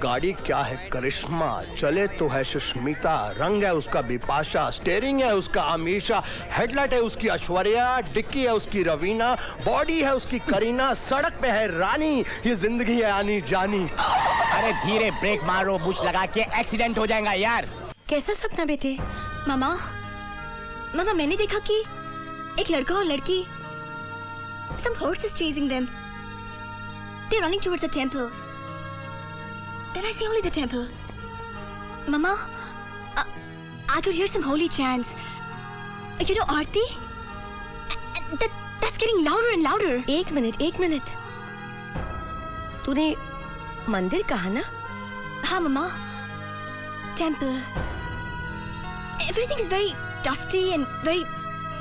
गाड़ी क्या है करिश्मा, चले तो है सुष्मिता, रंग है उसका बिपाशा, स्टीयरिंग है उसका अमीशा, हेडलाइट है उसकी ऐश्वर्या, डिक्की है उसकी रवीना, बॉडी है उसकी करीना, सड़क पे है रानी, ये जिंदगी है आनी जानी। अरे धीरे ब्रेक मारो, बुश लगा के एक्सीडेंट हो जाएगा यार। कैसा सपना बेटे? मामा मैंने देखा कि एक लड़का और लड़की, some horses chasing them. They're running towards the temple. Then I see only the temple. Mama, I could hear some holy chants. You know Aarti? That's getting louder and louder. एक मिनट। तूने मंदिर कहा ना? हाँ मम्मा, temple. Everything is very dusty and very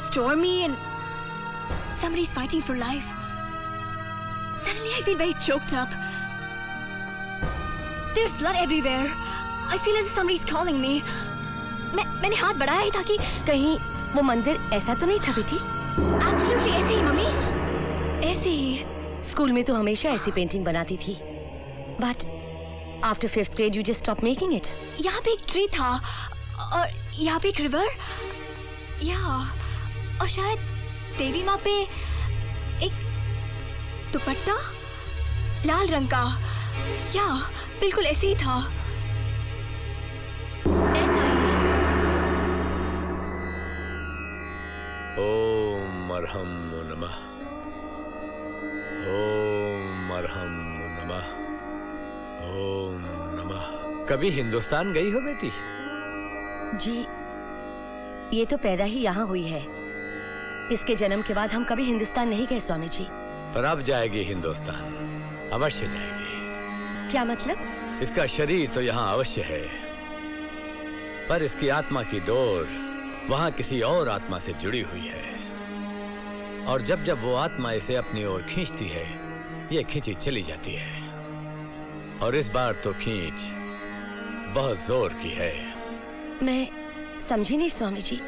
stormy and somebody's fighting for life. Suddenly I feel very choked up. There's blood everywhere. I feel as if somebody's calling me. मैंने हाथ बढ़ाया ही था कि कहीं वो मंदिर ऐसा तो नहीं था बेटी? Absolutely ऐसे ही मम्मी, ऐसे ही। स्कूल में तो हमेशा ऐसी पेंटिंग बनाती थी, but after 5th grade you just stopped making it. यहाँ पे एक ट्री था और यहाँ पे एक रिवर, या और शायद देवी माँ पे एक दुपट्टा लाल रंग का, या बिल्कुल ऐसे ही था, ऐसा ही। ओम अर्हम नमः, ओम अर्हम नमः, ओम नमः। कभी हिंदुस्तान गई हो बेटी? जी, ये तो पैदा ही यहाँ हुई है। इसके जन्म के बाद हम कभी हिंदुस्तान नहीं गए स्वामी जी। पर अब जाएगी हिंदुस्तान, अवश्य जाएगी। क्या मतलब? इसका शरीर तो यहाँ अवश्य है, पर इसकी आत्मा की डोर वहाँ किसी और आत्मा से जुड़ी हुई है, और जब जब वो आत्मा इसे अपनी ओर खींचती है, ये खींची चली जाती है, और इस बार तो खींच बहुत जोर की है। मैं समझी नहीं स्वामी जी।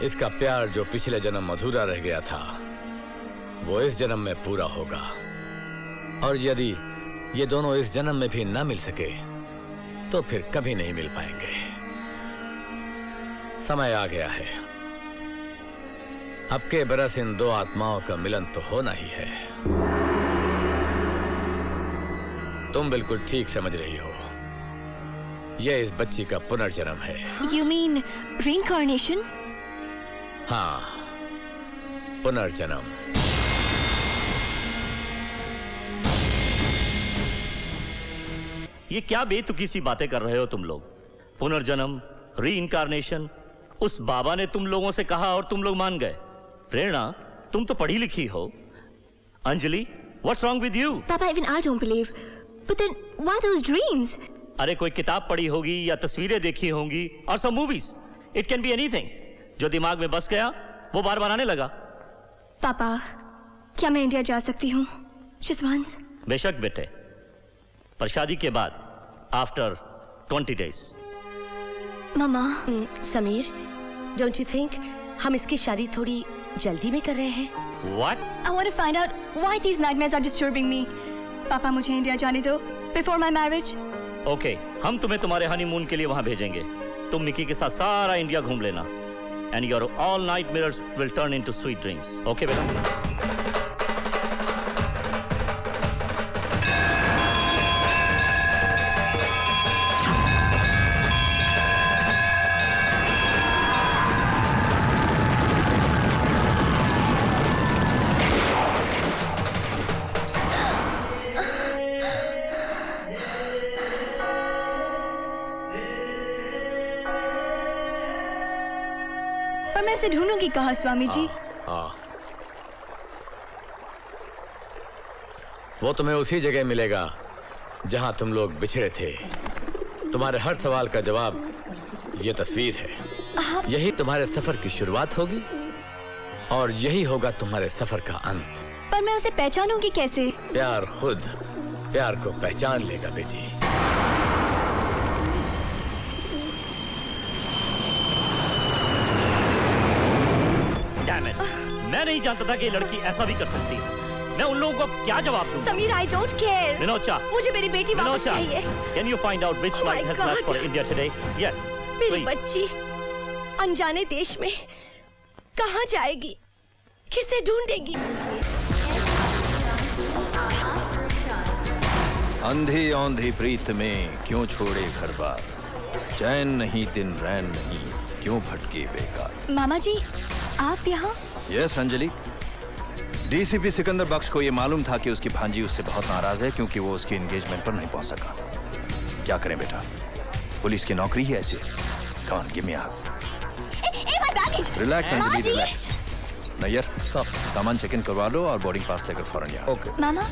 इसका प्यार जो पिछले जन्म अधूरा रह गया था, वो इस जन्म में पूरा होगा, और यदि ये दोनों इस जन्म में भी ना मिल सके तो फिर कभी नहीं मिल पाएंगे। समय आ गया है, अब के बरस इन दो आत्माओं का मिलन तो होना ही है। तुम बिल्कुल ठीक समझ रही हो, यह इस बच्ची का पुनर्जन्म है। You mean reincarnation? हाँ, पुनर्जन्म। ये क्या बेतुकी सी बातें कर रहे हो तुम लोग? पुनर्जन्म, रीइंकारनेशन, उस बाबा ने तुम लोगों से कहा और तुम लोग मान गए। प्रेरणा, तुम तो पढ़ी लिखी हो। Anjali, what's wrong with you? Papa, even I don't believe. But then why those dreams? अरे कोई किताब पढ़ी होगी या तस्वीरें देखी होंगी, और some movies. It can be anything. जो दिमाग में बस गया वो बार बार आने लगा। पापा, क्या मैं इंडिया जा सकती हूँ? Just once? बेशक बेटे, पर शादी के बाद after 20 days। Mama, Sameer, don't you think हम इसकी शादी थोड़ी जल्दी में कर रहे हैं? What? I want to find out why these nightmares are disturbing me. पापा, मुझे इंडिया जाने दो before my marriage. ओके, हम तुम्हें तुम्हारे हनीमून के लिए वहां भेजेंगे। तुम निकी के साथ सारा इंडिया घूम लेना, and your all night mirrors will turn into sweet dreams. Okay बेटा? पर मैं इसे ढूंढूंगी कहाँ स्वामी जी? वो तुम्हें उसी जगह मिलेगा जहां तुम लोग बिछड़े थे। तुम्हारे हर सवाल का जवाब ये तस्वीर है। यही तुम्हारे सफर की शुरुआत होगी और यही होगा तुम्हारे सफर का अंत। पर मैं उसे पहचानूंगी कैसे? प्यार खुद प्यार को पहचान लेगा बेटी। मैं नहीं जानता था कि ये लड़की ऐसा भी कर सकती है। मैं उन लोगों को क्या जवाब दूं? Sameer, I don't care. विनोचा, मुझे मेरी बेटी वापस चाहिए. can you find out which Oh my flight has left God. for India today? Yes, मेरी please. बच्ची अनजाने देश में कहाँ जाएगी? किसे ढूंढेगी? अंधी औंधी प्रीत में क्यों छोड़े घर बार, चैन नहीं दिन रैन नहीं क्यों भटके बेकार। मामा जी, आप यहाँ? यस अंजलि, डीसीपी सिकंदर बख्श को यह मालूम था कि उसकी भांजी उससे बहुत नाराज है क्योंकि वो उसके एंगेजमेंट पर नहीं पहुंच सका। क्या करें बेटा, पुलिस की नौकरी है ऐसी। Come on, give me a hug. my baggage. Relax मामा अंजलि, जी। रिलैक्स। नैयर, सामान चेक इन करवा लो और बोर्डिंग पास लेकर फौरन यहाँ। ओके। मामा,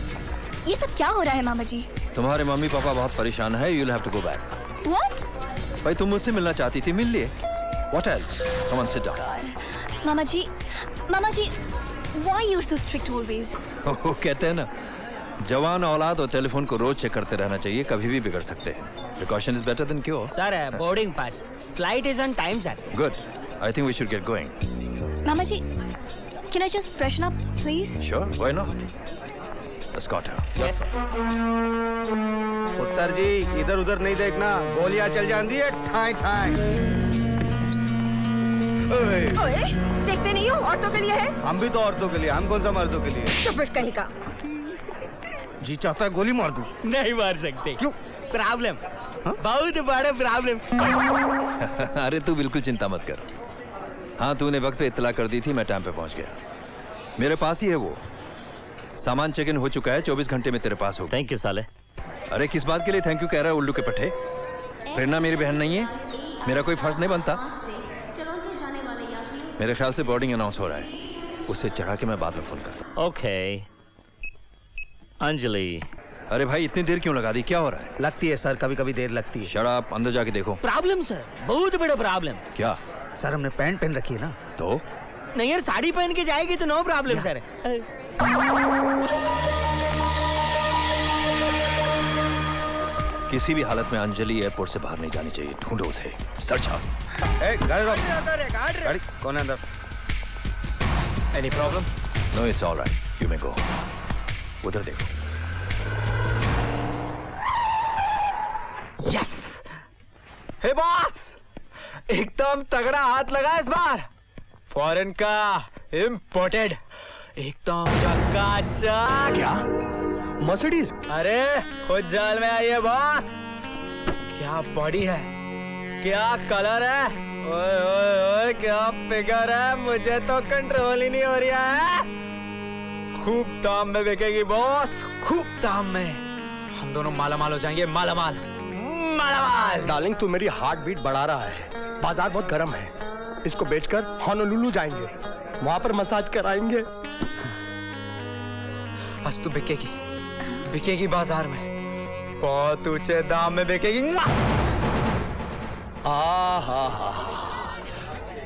ये सब क्या हो रहा है मामा जी? तुम्हारे मम्मी पापा बहुत परेशान है, you'll have to go back। What? भाई तुम मुझसे मिलना चाहती थी, मिल लिए। What else? Come on, sit down। Mama ji, why you're so strict always? वो कहते हैं ना, जवान औलाद और टेलीफोन को रोज चेक करते रहना चाहिए, कभी भी बिगड़ सकते हैं। Precaution is better than cure। Sir, boarding pass, flight is on time sir. Good। I think we should get going। मामा ji, can I just freshen up, please? Sure, why not? Escort her। उत्तर जी, इधर उधर नहीं देखना, गोलियां चल जाती है ठाई ठाई। ओए, देखते नहीं हो, औरतों के लिए है। हम भी तो औरतों के लिए, हम कौन सा मर्दों के लिए? चुप कहीं का। जी चाहता है गोली मार दूं। नहीं मार सकते। क्यों? प्रॉब्लम, बहुत बड़ा प्रॉब्लम। अरे तू बिल्कुल चिंता मत कर। हाँ, तूने वक्त पे इत्तला कर दी थी, मैं टाइम पे पहुंच गया। मेरे पास ही है वो सामान, चेक इन हो चुका है, 24 घंटे में तेरे पास होगा। थैंक यू साले। अरे किस बात के लिए थैंक यू कह रहा है उल्लू के पट्टे? प्रेरणा मेरी बहन नहीं है, मेरा कोई फर्ज नहीं बनता। मेरे ख्याल से बोर्डिंग अनाउंस हो रहा है, उसे चढ़ा के मैं बाद में फोन करता हूँ। ओके अंजलि। अरे भाई इतनी देर क्यों लगा दी, क्या हो रहा है? लगती है सर, कभी कभी देर लगती है। शराब, अंदर जाके देखो। प्रॉब्लम सर, बहुत बड़ा प्रॉब्लम। क्या? सर हमने पैंट पहन रखी है ना। तो नहीं यार, साड़ी पहन के जाएगी तो नो प्रॉब्लम सर। किसी भी हालत में अंजलि एयरपोर्ट से बाहर नहीं जानी चाहिए, ढूंढो उसे, सर्च आउट। ए, गाड़ी रोक। गाड़ी कौन है अंदर? Any problem? No, it's all right, you may go. उधर देखो। यस, हे बॉस, एकदम तगड़ा हाथ लगा इस बार। फॉरेन का इम्पोर्टेड, एकदम चकाचक। क्या? मर्सिडीज? अरे खुद जाल में आई है बॉस। क्या बॉडी है, क्या कलर है, ओए ओए ओए क्या फिगर है, मुझे तो कंट्रोल ही नहीं हो रहा है। खूब दाम में बिकेगी बॉस, खूब दाम में। हम दोनों मालामाल हो जाएंगे, मालामाल मालामाल। डार्लिंग, तू मेरी हार्ट बीट बढ़ा रहा है। बाजार बहुत गर्म है, इसको बेचकर होनोलुलु जाएंगे, वहां पर मसाज कराएंगे। आज तू बिकेगी, बिकेगी बाजार में, बहुत ऊंचे दाम में बिकेगी।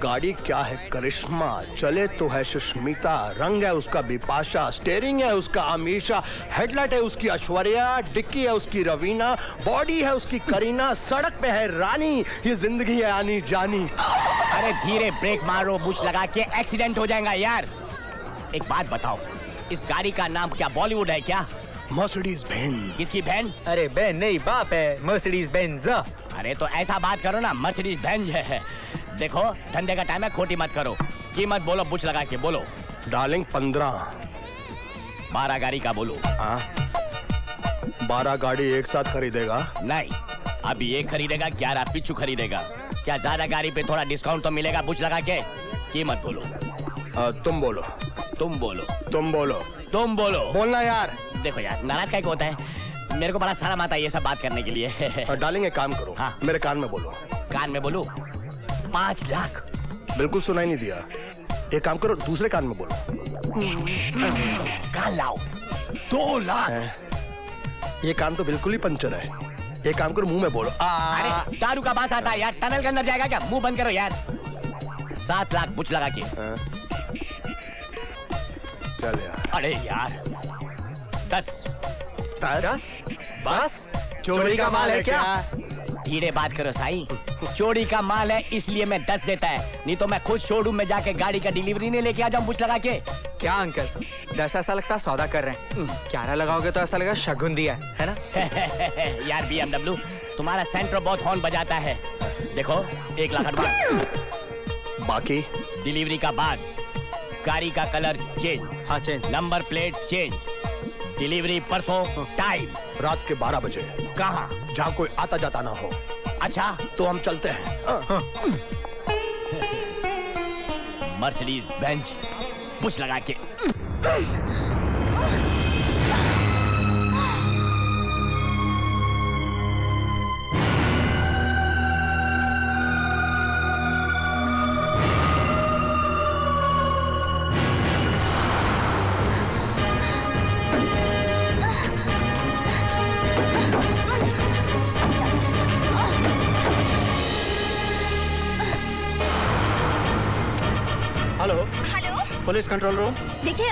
गाड़ी क्या है करिश्मा, चले तो है सुष्मिता, रंग है उसका बिपाशा, स्टेयरिंग है उसका अमीशा, हेडलाइट है उसकी ऐश्वर्या, डिक्की है उसकी रवीना, बॉडी है उसकी करीना, सड़क पे है रानी, ये जिंदगी है आनी जानी। अरे धीरे ब्रेक मारो, बुश लगा के एक्सीडेंट हो जाएगा यार। एक बात बताओ, इस गाड़ी का नाम क्या बॉलीवुड है क्या? Mercedes Benz. किसकी बहन? अरे बहन नहीं, बाप है, मर्सिडीज बेंज। अरे तो ऐसा बात करो ना, मर्सिडीज बेंज है। देखो धंधे का टाइम है, खोटी मत करो। कीमत बोलो, बुश लगा के बोलो। डार्लिंग 15। 12 गाड़ी का बोलो। 12 गाड़ी एक साथ खरीदेगा? नहीं, अभी एक खरीदेगा, 11 पिछू खरीदेगा। क्या ज्यादा गाड़ी पे थोड़ा डिस्काउंट तो मिलेगा बुश लगा के? कीमत बोलो। तुम बोलो। तुम बोलो। तुम बोलो। तुम बोलो। बोलना यार। देखो यार, नाराज काहे को होता है? मेरे को बड़ा शर्म आता है ये सब बात करने के लिए। डार्लिंग एक काम करो, हाँ। मेरे कान में बोलो। कान में बोलूं? 5 लाख। बिल्कुल सुनाई नहीं दिया। एक काम करो, दूसरे कान में बोलो। कान लाओ। 2 लाख। ये कान तो बिल्कुल ही पंचर है। एक काम करो, मुंह में बोलो। अरे दारू का बास आता है यार, टनल के अंदर जाएगा क्या? मुंह बंद करो यार। 7 लाख बुच लगा के। चल यार। अरे यार 10। 10? बस चोरी का माल है क्या? धीरे बात करो साईं। चोरी का माल है इसलिए मैं 10 देता है, नहीं तो मैं खुद शोरूम में जाके गाड़ी का डिलीवरी नहीं लेके आ जाऊं पूछ लगा के। क्या अंकल 10 ऐसा लगता है सौदा कर रहे हैं, 11 लगाओगे तो ऐसा लगेगा शगुन दिया है ना? यार BMW तुम्हारा सेंट्रो बहुत हॉर्न बजाता है। देखो 1 लाख एडवांस, बाकी डिलीवरी का बाद गाड़ी का कलर चेंज, हाँ change, number plate change, delivery परसों, टाइम रात के 12 बजे, कहाँ? जहाँ कोई आता जाता ना हो। अच्छा तो हम चलते हैं। मर्सिडीज बेंज पुश लगा के। Hello hello, police control room. देखिए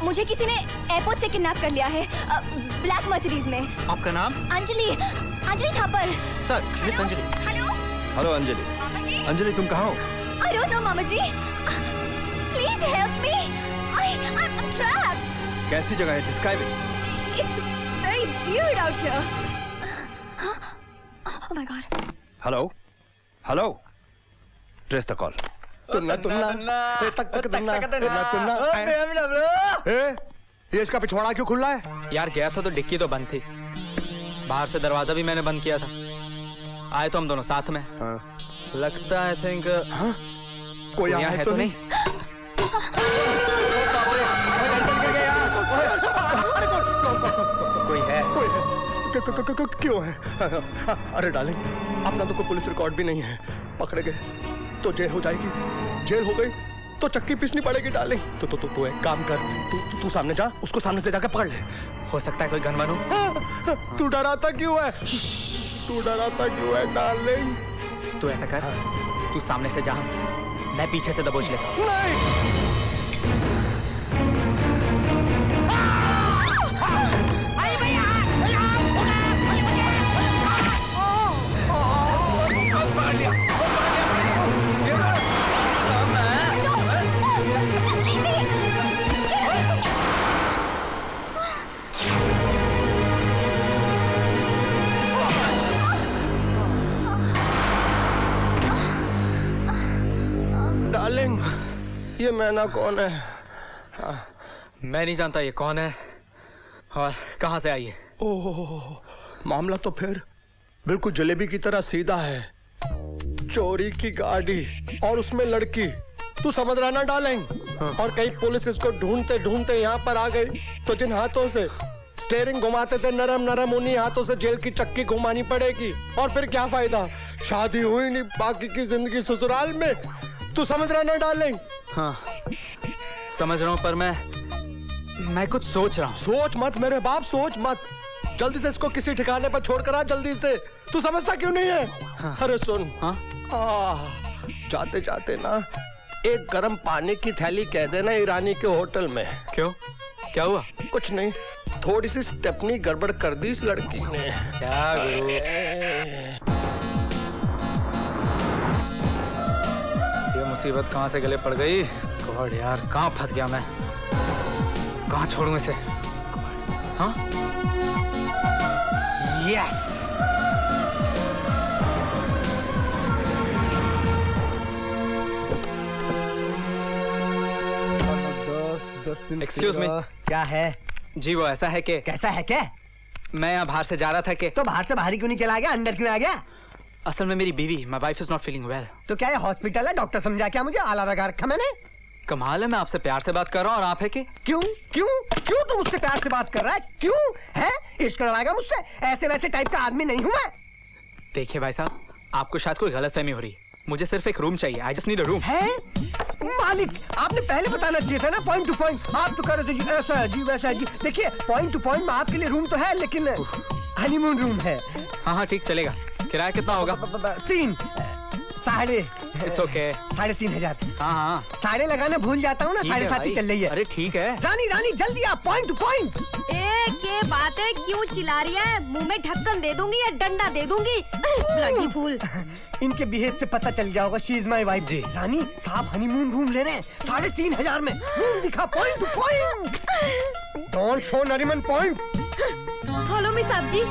मुझे किसी ने एयरपोर्ट से किडनैप कर लिया है, ब्लैक मर्सिडीज में। आपका नाम? Anjali, Anjali Thapar. Sir, miss Anjali. Hello hello Anjali. मामा जी। अंजलि तुम कहाँ हो? I don't know मामा जी, please help me, I'm trapped. कैसी जगह है? Describe it. It's very weird out here. Oh my god. Hello hello, trace the call. Tunna ये इसका पिछवाड़ा क्यों खुला है? यार गया था तो डिक्की तो बंद थी, बाहर से दरवाजा भी मैंने बंद किया था। आए तो हम दोनों साथ में। लगता है आई थिंक कोई आया है तो नहीं? कोई है? क्यों है? अरे डार्लिंग, अपना तो कोई पुलिस रिकॉर्ड भी नहीं है, पकड़े गए तो जेल हो जाएगी, जेल हो गई तो चक्की पीसनी पड़ेगी डार्लिंग। तो एक काम कर, तू सामने जा, उसको सामने से जाकर पकड़ ले। हो सकता है कोई गन बनू। तू डराता क्यों है? तू डराता क्यों है डार्लिंग? तू ऐसा कर, तू सामने से जा, मैं पीछे से दबोच लेता हूँ। नहीं। डार्लिंग, ये मैना कौन है? मैं नहीं जानता ये कौन है और कहां से आई है। ओह, मामला तो फिर बिल्कुल जलेबी की तरह सीधा है। चोरी की गाड़ी और उसमें लड़की, तू समझ रहा ना डार्लिंग? और कहीं पुलिस इसको ढूंढते ढूंढते यहाँ पर आ गई तो जिन हाथों से स्टेयरिंग घुमाते थे नरम नरम, उन्हीं हाथों से जेल की चक्की घुमानी पड़ेगी। और फिर क्या फायदा? शादी हुई नहीं, बाकी की जिंदगी ससुराल में। तू समझ रहा ना डार्लिंग? हाँ समझ रहा हूँ, पर मैं कुछ सोच रहा हूँ। सोच मत मेरे बाप, सोच मत। जल्दी से इसको किसी ठिकाने पर छोड़कर आ, जल्दी से। तू समझता क्यों नहीं है? हाँ। अरे सुन, हाँ? जाते जाते ना एक गर्म पानी की थैली कह देना ईरानी के होटल में। क्यों, क्या हुआ? कुछ नहीं, थोड़ी सी स्टेपनी गड़बड़ कर दी इस लड़की ने। क्या गुरु? ये मुसीबत कहाँ से गले पड़ गई? गॉड यार, कहाँ फंस गया मैं? कहाँ छोड़ूं इसे? हाँ? यस! Excuse me. क्या है जी वो ऐसा है कि कैसा है क्या? मैं यहाँ बाहर से जा रहा था कि तो बाहर से बाहर ही क्यों नहीं चला गया, अंदर क्यों आ गया? असल में मेरी बीवी, my wife is not feeling well. तो क्या ये हॉस्पिटल है? डॉक्टर समझा क्या मुझे? आला लगा रखा मैंने। कमाल है, मैं आपसे प्यार से बात कर रहा हूँ और आप है कि क्यों क्यों क्यों तू मुझसे प्यार से बात कर रहा है? क्यों है? इश्क लड़ाएगा मुझसे? ऐसे वैसे टाइप का आदमी नहीं हूँ मैं। देखिए भाई साहब, आपको शायद कोई गलतफहमी हो रही है। मुझे सिर्फ एक रूम चाहिए। I just need a room. है मालिक, आपने पहले बताना चाहिए था ना, पॉइंट टू पॉइंट। आप तो कह रहे थे जी ऐसा है जी वैसा है जी। देखिए पॉइंट टू पॉइंट में आपके लिए रूम तो है, लेकिन हनीमून रूम है। हाँ हाँ ठीक चलेगा। किराया कितना होगा? 3 साढ़े इट्स ओके। 3,500। हाँ हाँ साढ़े लगाना भूल जाता हूँ ना, 7.5 चल रही है। अरे ठीक है। रानी रानी जल्दी आप, पॉइंट टू पॉइंट। ये बातें क्यों चिल्ला रही है? मुंह में ढक्कन दे दूंगी या डंडा दे दूंगी। Bloody fool. इनके बिहेव से पता चल गया होगा शी इज माई वाइफ। जी रानी साहब हनीमून रूम ले रहे हैं 3,500 में। रूम दिखा point two point. Don't show Nariman point. Follow me साहब जी।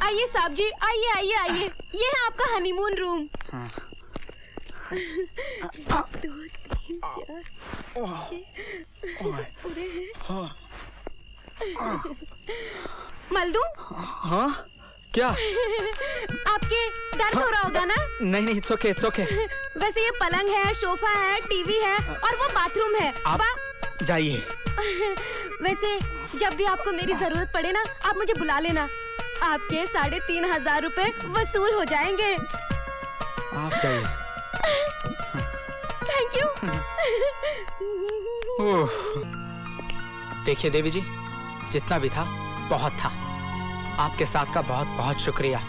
आइए साहब जी, आइए आइए आइए, ये है आपका हनीमून रूम। 2 3 4 मल्दू। हाँ क्या? आपके दर्द हो रहा होगा ना? नहीं नहीं, it's okay। वैसे ये पलंग है, सोफा है, टीवी है और वो बाथरूम है। आप जाइए। वैसे जब भी आपको मेरी जरूरत पड़े ना, आप मुझे बुला लेना। आपके 3,500 रुपए वसूल हो जाएंगे। आप जाइए। Thank you. देखिए देवी जी, जितना भी था बहुत था। आपके साथ का बहुत बहुत शुक्रिया।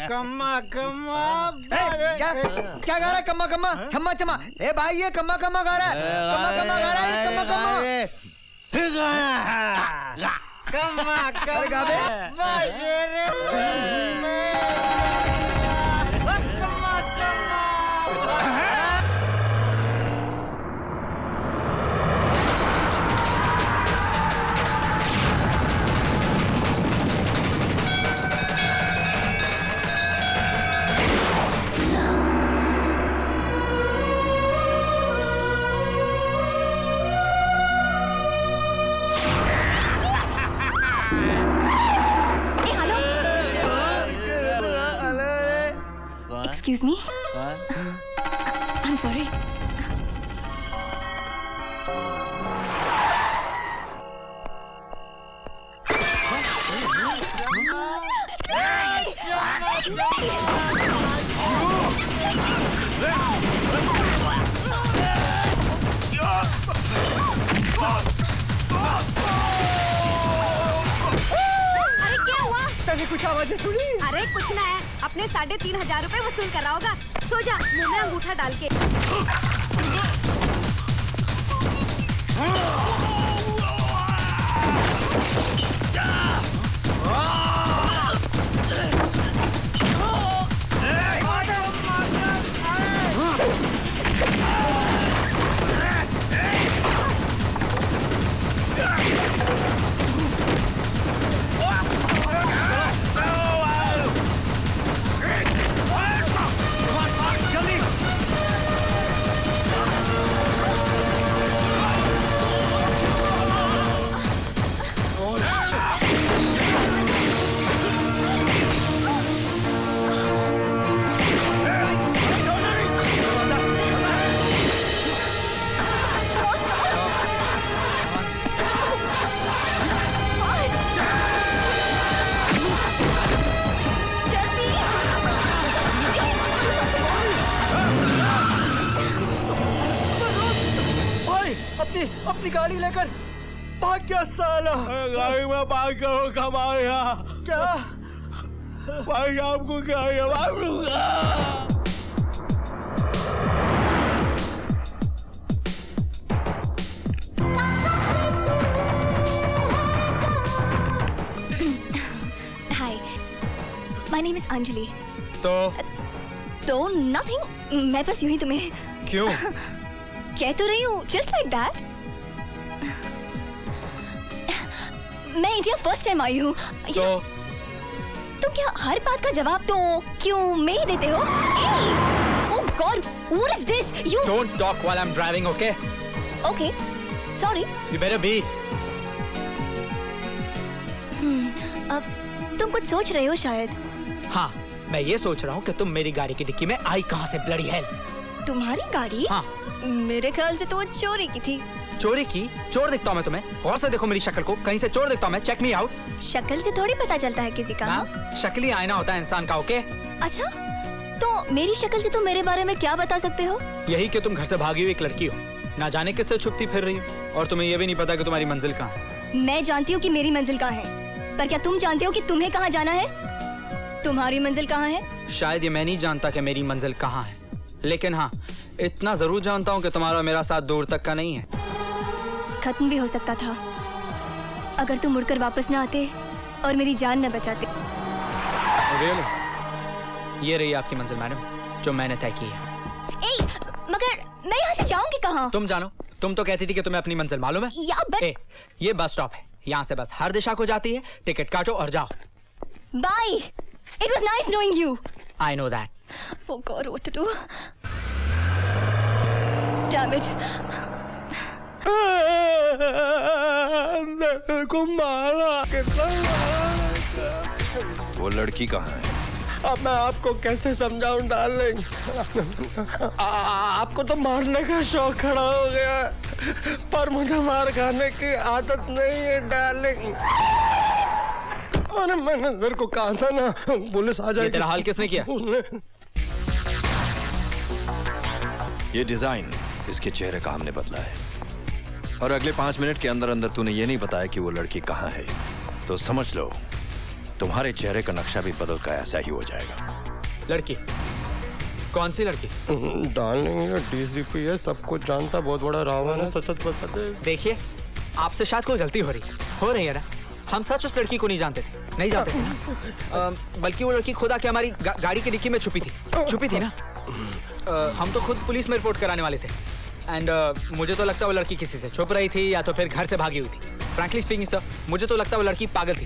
कम्मा कम्मा क्या गा रहा है? कम्मा कम्मा छम्मा छम्मा। ए भाई ये कम्मा कम्मा गा रहा है। कम्मा कम्मा गा रहा है। कम्मा कम्मा कम्मा गा बे। Excuse me? I'm sorry. कुछ आवाजें सुनी? अरे कुछ ना है, अपने 3,500 रुपए वसूल कर रहा होगा। सो जा, मुंह में अंगूठा डाल के। अपनी गाड़ी लेकर भाग गया साला। गाड़ी में भाग कर कमाया क्या? भाई आपको क्या मारूंगा? Hi, my name is Anjali. तो nothing. मैं बस यूं ही तुम्हें क्यों? कह तो रही हूँ, just like that. मैं इंडिया फर्स्ट टाइम आई हूँ। तो क्या हर बात का जवाब तो क्यों मैं ही देते हो? Oh God, what is this? You Don't talk while I'm driving, okay? Okay, sorry. You better be. अब तुम कुछ सोच रहे हो शायद। हाँ, मैं ये सोच रहा हूँ कि तुम मेरी गाड़ी की डिक्की में आई कहाँ से ब्लडी हेल? तुम्हारी गाड़ी? हाँ। मेरे ख्याल से तो वो चोरी की थी। चोरी की? चोर दिखता हूँ मैं तुम्हें? गौर से देखो मेरी शक्ल को, कहीं से चोर दिखता हूँ मैं? Check me out. शक्ल से थोड़ी पता चलता है किसी का। शक्ल ही आईना होता है इंसान का, ओके? अच्छा, तो मेरी शक्ल से तुम मेरे बारे में क्या बता सकते हो? यही कि तुम घर से भागी हुई एक लड़की हो, ना जाने किससे छुपती फिर रही हो, और तुम्हें यह भी नहीं पता कि तुम्हारी मंजिल कहाँ है। मैं जानती हूँ कि मेरी मंजिल कहाँ है, पर क्या तुम जानते हो कि तुम्हें कहाँ जाना है? तुम्हारी मंजिल कहाँ है? शायद ये मैं नहीं जानता कि मेरी मंजिल कहाँ है, लेकिन हाँ इतना जरूर जानता हूँ कि तुम्हारा मेरा साथ दूर तक का नहीं है। खत्म भी हो सकता था अगर तुम मुड़कर वापस ना आते और मेरी जान न बचाते। Really? ये रही आपकी मंजिल मैडम, जो मैंने तय की है। मगर मैं यहाँ से जाऊंगी कहाँ? तुम जानो, तुम तो कहती थी कि तुम्हें अपनी मंजिल मालूम है। ये बस स्टॉप है, यहाँ से बस हर दिशा को जाती है, टिकट काटो और जाओ। Bye. It was nice knowing you. I know that. Oh God, what to do? Damn it. मेरे को मारा, कितना वो लड़की कहाँ है? अब मैं आपको कैसे समझाऊं डार्लिंग? आपको तो मारने का शौक खड़ा हो गया, पर मुझे मार खाने की आदत नहीं है डार्लिंग। अरे मैंने तेरे को कहा था ना, पुलिस आ जाएगी। तेरा हाल किसने किया? उसने। ये डिजाइन इसके चेहरे का हमने बदला है, और अगले 5 मिनट के अंदर अंदर तूने ये नहीं बताया कि वो लड़की कहाँ है, तो समझ लो तुम्हारे चेहरे का नक्शा भी बदल कर ऐसा ही हो जाएगा। लड़की? कौन सी लड़की? डार्लिंग डीसीपी है, सब कुछ जानता, बहुत बड़ा रावण है, सच बता दे। देखिए आपसे शायद कोई गलती हो रही है ना। हम सच उस लड़की को नहीं जानते थे, बल्कि वो लड़की खुद आके हमारी गाड़ी की डिक्की में छुपी थी ना। हम तो खुद पुलिस में रिपोर्ट कराने वाले थे, एंड मुझे तो लगता वो लड़की किसी से छुप रही थी या तो फिर घर से भागी हुई थी। फ्रैंकली स्पीकिंग सर, मुझे तो लगता वो लड़की पागल थी।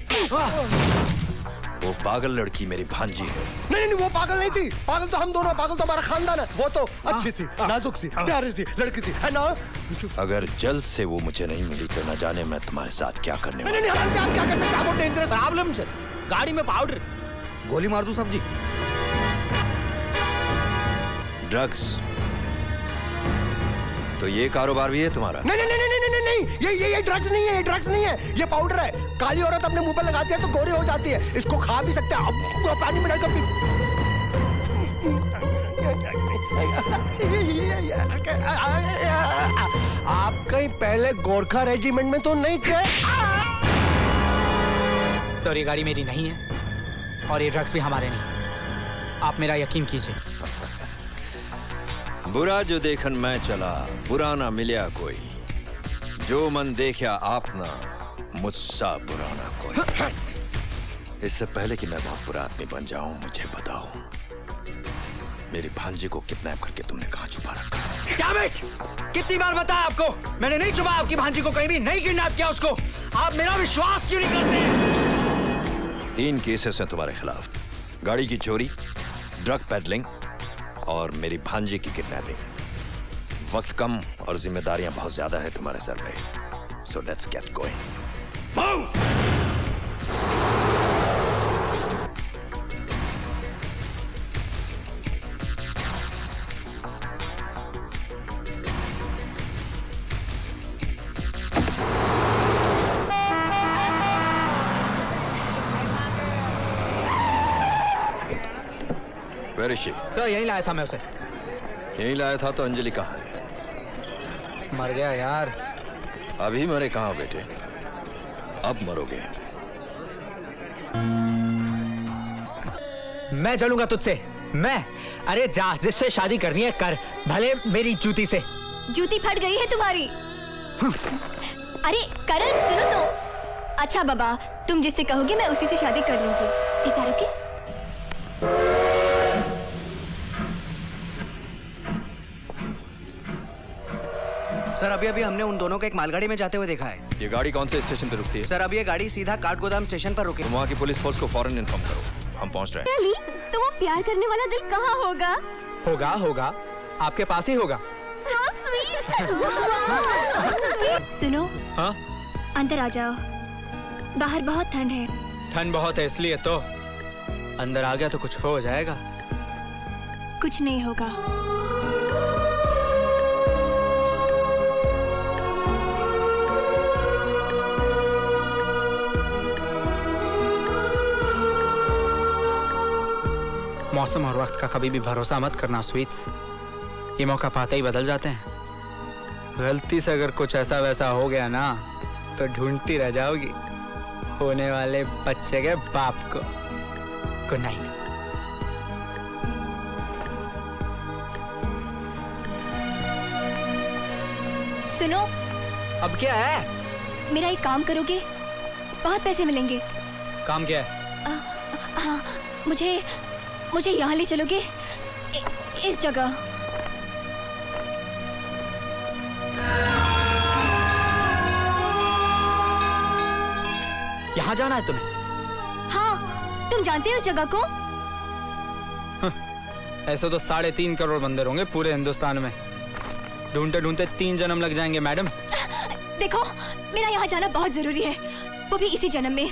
वो पागल लड़की मेरी भांजी है। नहीं, वो पागल नहीं थी, पागल तो हम दोनों, पागल तो हमारा खानदान है। वो तो अच्छी सी, नाजुक सी, प्यारी सी लड़की थी, है ना? अगर जल्द से वो मुझे नहीं मिली तो न जाने मैं तुम्हारे साथ क्या करने वाला। नहीं, हम क्या कर सकते हैं? वो डेंजरस प्रॉब्लम सर, गाड़ी में पाउडर, गोली मार दूं सब्जी। ड्रग्स? तो ये कारोबार भी है तुम्हारा? नहीं, ये ड्रग्स नहीं है, ये ड्रग्स नहीं है, ये पाउडर है। काली औरत अपने मुंह पर लगाती है तो गोरी हो जाती है, इसको खा भी सकते हैं। अब पानी में डालकर आप कहीं पहले गोरखा रेजिमेंट में तो नहीं थे? सर ये गाड़ी मेरी नहीं है और ये ड्रग्स भी हमारे नहीं, आप मेरा यकीन कीजिए। बुरा जो देखन मैं चला, बुरा ना मिलिया कोई, जो मन देखा आपना, मुझसा बुरा ना कोई। इससे पहले कि मैं बहुत बुरा आदमी बन जाऊं, मुझे बताओ मेरी भांजी को किडनैप करके तुमने कहां छुपा रखा? क्या बेट? कितनी बार बताया आपको, मैंने नहीं छुपा आपकी भांजी को, कहीं भी नहीं किडनैप किया उसको। आप मेरा विश्वास क्यों नहीं करते? 3 केसेस हैं तुम्हारे खिलाफ, गाड़ी की चोरी, ड्रग पेडलिंग और मेरी भांजी की किडनैपिंग। वक्त कम और जिम्मेदारियां बहुत ज्यादा है तुम्हारे सर पे, so let's get going. Move! Where is she? Sir यहीं लाया था मैं उसे। यहीं लाया था तो अंजलि कहाँ है? मर गया यार। अभी मरे कहाँ बेटे, अब मरोगे। मैं जलूंगा तुझसे, मैं। अरे जा, जिससे शादी करनी है कर, भले मेरी जूती से। जूती फट गई है तुम्हारी। अरे करण सुनो तो। अच्छा बाबा, तुम जिससे कहोगे मैं उसी से शादी कर लूंगी। इशारों की? सर अभी हमने उन दोनों को एक मालगाड़ी में जाते हुए देखा है। ये गाड़ी कौन से स्टेशन पे रुकती है? सर अब ये गाड़ी सीधा काठगोदाम स्टेशन पर रुकी। तुम वहाँ की पुलिस फोर्स को फौरन इन्फॉर्म करो, हम पहुँच रहे हैं। तो वो प्यार करने वाला दिल कहाँ होगा? होगा, आपके पास ही होगा। So sweet. सुनो, हाँ? अंदर आ जाओ, बाहर बहुत ठंड है। ठंड बहुत है इसलिए तो अंदर आ गया तो कुछ हो जाएगा। कुछ नहीं होगा। मौसम और वक्त का कभी भी भरोसा मत करना स्वीट्स, ये मौका पाते ही बदल जाते हैं। गलती से अगर कुछ ऐसा वैसा हो गया ना तो ढूंढती रह जाओगी होने वाले बच्चे के बाप को। Good night. सुनो, अब क्या है? मेरा एक काम करोगे? बहुत पैसे मिलेंगे। काम क्या है? हाँ, मुझे यहाँ ले चलोगे? इस जगह। यहाँ जाना है तुम्हें? हाँ, तुम जानते हो उस जगह को? ऐसे तो 3.5 करोड़ मंदिर होंगे पूरे हिंदुस्तान में। ढूंढते ढूंढते 3 जन्म लग जाएंगे मैडम। देखो, मेरा यहाँ जाना बहुत जरूरी है, वो भी इसी जन्म में।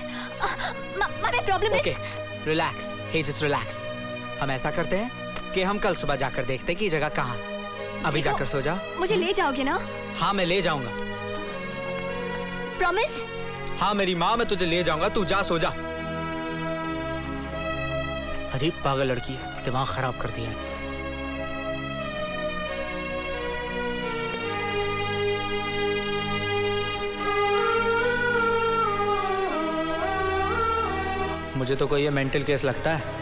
My problem is. Okay, relax. Hey just relax. हम ऐसा करते हैं कि हम कल सुबह जाकर देखते हैं कि जगह कहाँ। अभी जाकर सो जाओ। मुझे ले जाओगे ना? हाँ, मैं ले जाऊंगा। प्रॉमिस? हाँ मेरी माँ, मैं तुझे ले जाऊंगा। तू जा, सो जा। अजीब पागल लड़की है, दिमाग खराब कर दिया। मुझे तो कोई ये मेंटल केस लगता है।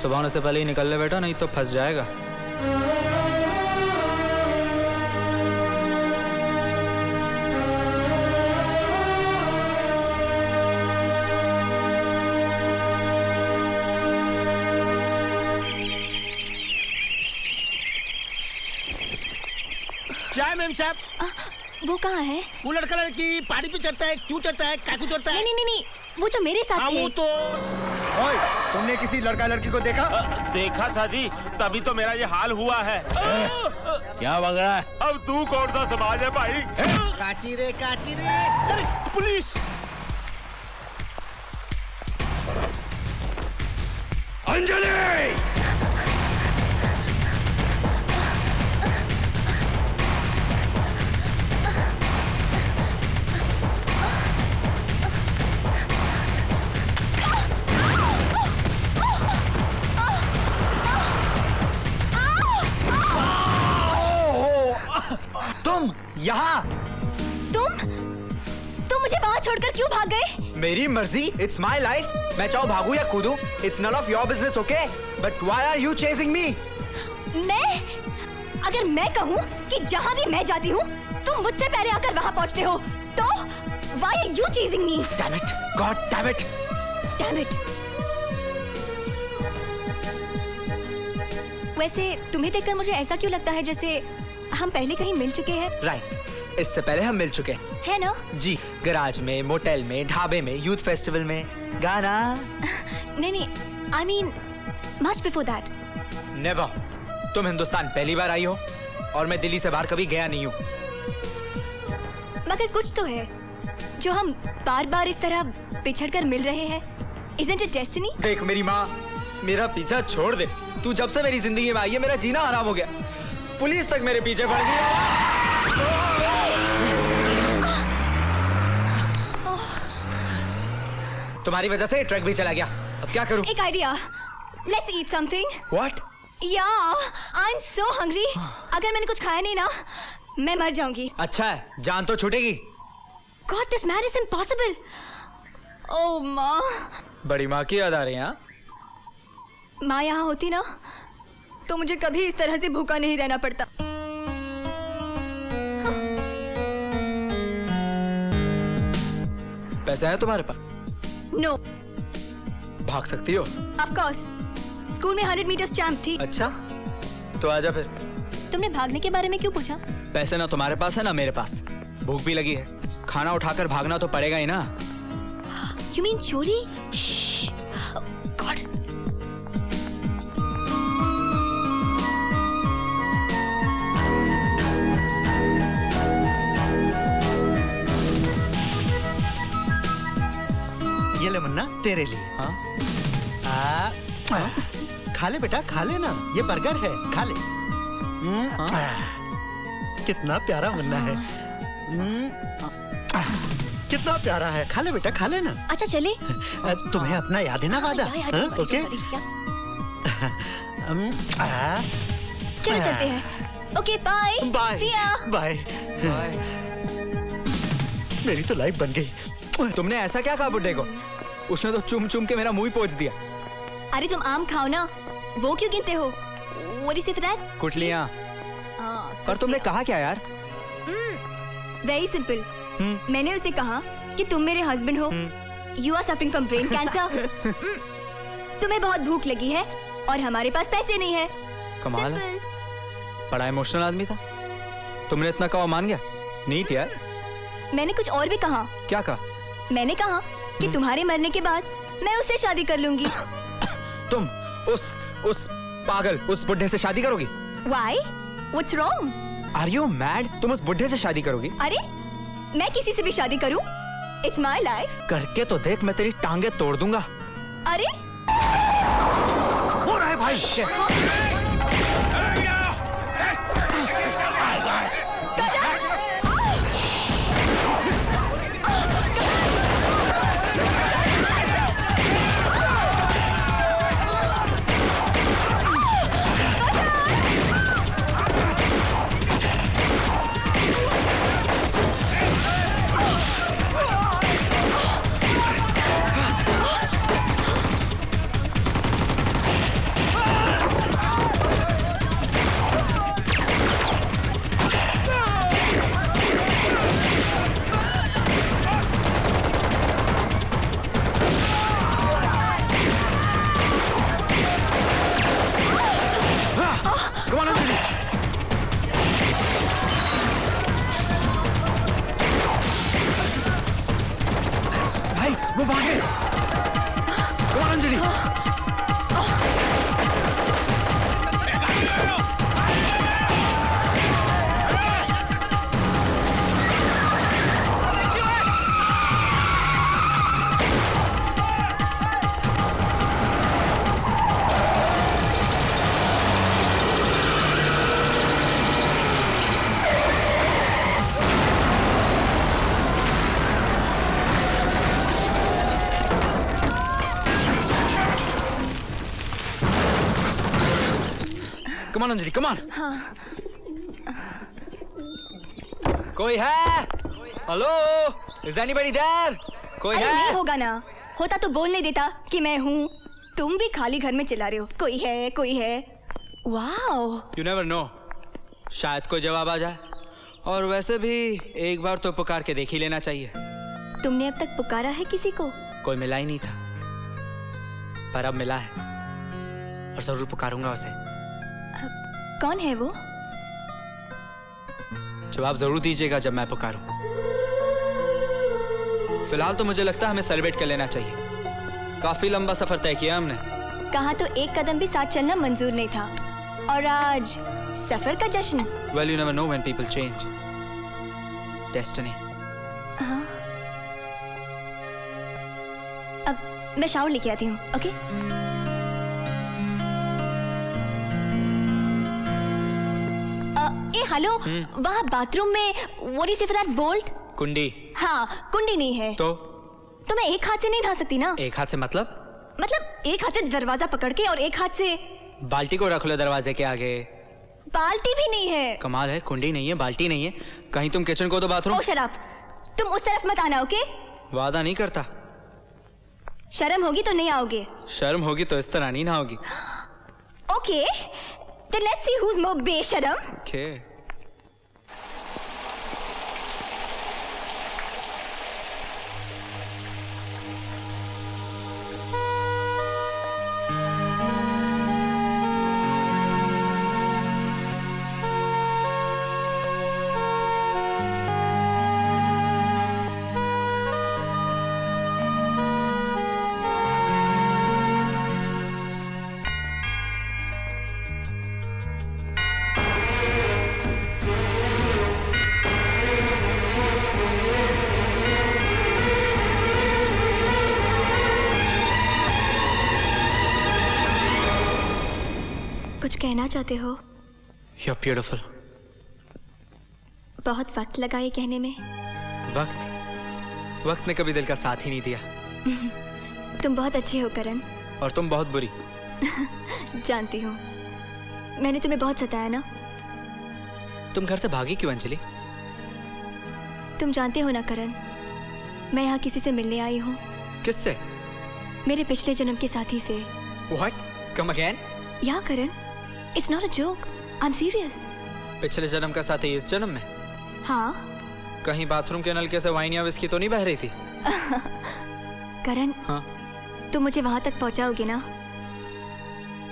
सुबह होने से पहले ही निकल ले बेटा, नहीं तो फंस जाएगा। क्या मैम साहब? वो कहाँ है? वो लड़का लड़की पहाड़ी पे चढ़ता है, क्यों चढ़ता है, काकू चढ़ता है? नहीं, वो जो मेरे साथ थे। वो तो। ओए, तुमने किसी लड़का लड़की को देखा? देखा था जी, तभी तो मेरा ये हाल हुआ है। क्या बग रहा है? अब तू कौन सा समाज है भाई? काची रे। अरे पुलिस! अंजलि! तुम यहाँ? तुम मुझे वहाँ छोड़कर क्यों भाग गए? मेरी मर्जी। It's my life. मैं चाहूँ भागू या कूदू, it's none of your business. Okay, but why are you chasing me? अगर मैं कहूँ कि जहाँ भी मैं जाती हूँ तुम मुझसे पहले आकर वहाँ पहुँचते हो, तो why are you chasing me? Damn it! God damn it! Damn it! वैसे तुम्हें देखकर मुझे ऐसा क्यों लगता है जैसे हम पहले कहीं मिल चुके हैं? राइट, इससे पहले हम मिल चुके हैं। है ना? जी, गैराज में, मोटेल में, ढाबे में, यूथ फेस्टिवल में, गाना। नहीं, I mean much before that. Never. तुम हिंदुस्तान पहली बार आई हो और मैं दिल्ली से बाहर कभी गया नहीं हूँ। मगर कुछ तो है जो हम बार बार इस तरह बिछड़कर मिल रहे हैं। Isn't it destiny? देख मेरी माँ, मेरा पीछा छोड़ दे। तू जब से मेरी जिंदगी में आई है मेरा जीना हराम हो गया। पुलिस तक मेरे पीछे पड़ गई। तुम्हारी वजह से ट्रक भी चला गया। अब क्या करूं? एक idea. Let's eat something. What? Yeah, I'm so hungry. अगर मैंने कुछ खाया नहीं ना, मैं मर जाऊंगी। अच्छा है, जान तो छूटेगी। God, this man is impossible. Oh माँ। बड़ी माँ की याद आ रही है? माँ यहाँ होती ना, तो मुझे कभी इस तरह से भूखा नहीं रहना पड़ता। पैसे हैं तुम्हारे पास? No. भाग सकती हो? Of course. स्कूल में 100 मीटर्स चैंप थी। अच्छा, तो आजा फिर। तुमने भागने के बारे में क्यों पूछा? पैसे ना तुम्हारे पास है ना मेरे पास। भूख भी लगी है, खाना उठाकर भागना तो पड़ेगा ही ना। You mean चोरी? Oh, God. ये ले मुन्ना, तेरे लिए। हाँ? खा ले बेटा, खा ले ना, ये बर्गर है, खा ले। कितना प्यारा मुन्ना है। कितना प्यारा है, खा ले बेटा, खा ले ना। अच्छा चले। तुम्हें अपना याद है ना वादा? हाँ, ओके। चलो चलते हैं। Okay bye. Bye See ya। Bye. मेरी तो लाइफ बन गई। तुमने ऐसा क्या कहा बुड्ढे को? उसने तो चुम चुम के मेरा मुंह ही पोंछ दिया। अरे तुम आम खाओ ना, वो क्यों गिनते हो? What do you say for that? कुटलियां। पर तुमने कहा क्या यार? Very simple. मैंने उसे कहा कि तुम मेरे हस्बैंड हो, you are suffering from brain cancer, तुम्हें बहुत भूख लगी है और हमारे पास पैसे नहीं है। कमाल है, बड़ा इमोशनल आदमी था। तुमने इतना कहा मान गया? नीट यार। मैंने कुछ और भी कहा। क्या कहा? मैंने कहा कि तुम्हारे मरने के बाद मैं उससे शादी कर लूंगी। तुम उस पागल उस बुड्ढे से शादी करोगी? Why? What's wrong? Are you mad? तुम उस बुड्ढे से शादी करोगी? अरे मैं किसी से भी शादी करूं? It's my life. करके तो देख, मैं तेरी टांगे तोड़ दूंगा। अरे हो रहा है भाई। वो भागे। कौन अंजलि? कमान अंजलि, कमान। हाँ। कोई है? Hello, is anybody there? कोई अरे है? नहीं होगा ना, होता तो बोल नहीं देता कि मैं हूँ। तुम भी खाली घर में चिल्ला रहे हो, कोई है कोई है। वाओ, यू नेवर नो, शायद कोई जवाब आ जाए। और वैसे भी एक बार तो पुकार के देख ही लेना चाहिए। तुमने अब तक पुकारा है किसी को? कोई मिला ही नहीं था, पर अब मिला है और जरूर पुकारूंगा उसे। कौन है वो? जवाब जरूर दीजिएगा जब मैं पुकारूं। फिलहाल तो मुझे लगता है हमें सेलिब्रेट कर लेना चाहिए। काफी लंबा सफर तय किया हमने। कहा तो एक कदम भी साथ चलना मंजूर नहीं था, और आज सफर का जश्न। Well, you never know when people change. Destiny. हाँ। अब मैं शावर लेके आती हूँ, ओके? ए हेलो, वहाँ बाथरूम में what do you say for that bolt? कुंडी। हाँ, कुंडी नहीं है। तो मैं एक हाथ से नहीं ढा सकती ना। एक हाथ से मतलब एक हाथ से दरवाजा पकड़ के और एक हाथ से बाल्टी को रख लो दरवाजे के आगे। बाल्टी भी नहीं है। कमाल है, कुंडी नहीं है, बाल्टी नहीं है। कहीं तुम किचन को तो बाथरूम। ओ शट अप, तुम उस तरफ मत आना, ओके? वादा नहीं करता। शर्म होगी तो नहीं आओगे। शर्म होगी तो इस तरह नहीं ना होगी। Okay, then let's see who's more बेशरम। ओके। कुछ कहना चाहते हो? You're beautiful. बहुत वक्त लगा ये कहने में। वक्त ने कभी दिल का साथ ही नहीं दिया। तुम बहुत अच्छे हो करण। और तुम बहुत बुरी। जानती हूँ। मैंने तुम्हें बहुत सताया ना। तुम घर से भागी क्यों अंजलि? तुम जानते हो ना करण, मैं यहाँ किसी से मिलने आई हूँ। किससे? मेरे पिछले जन्म के साथी से। What? Come again? या करण, it's not a joke. I'm serious. पिछले जन्म का साथी इस जन्म में? हाँ। कहीं बाथरूम के नलके से वाइन या विस्की तो नहीं बह रही थी? करण, हाँ? तुम मुझे वहाँ तक पहुँचाओगे ना?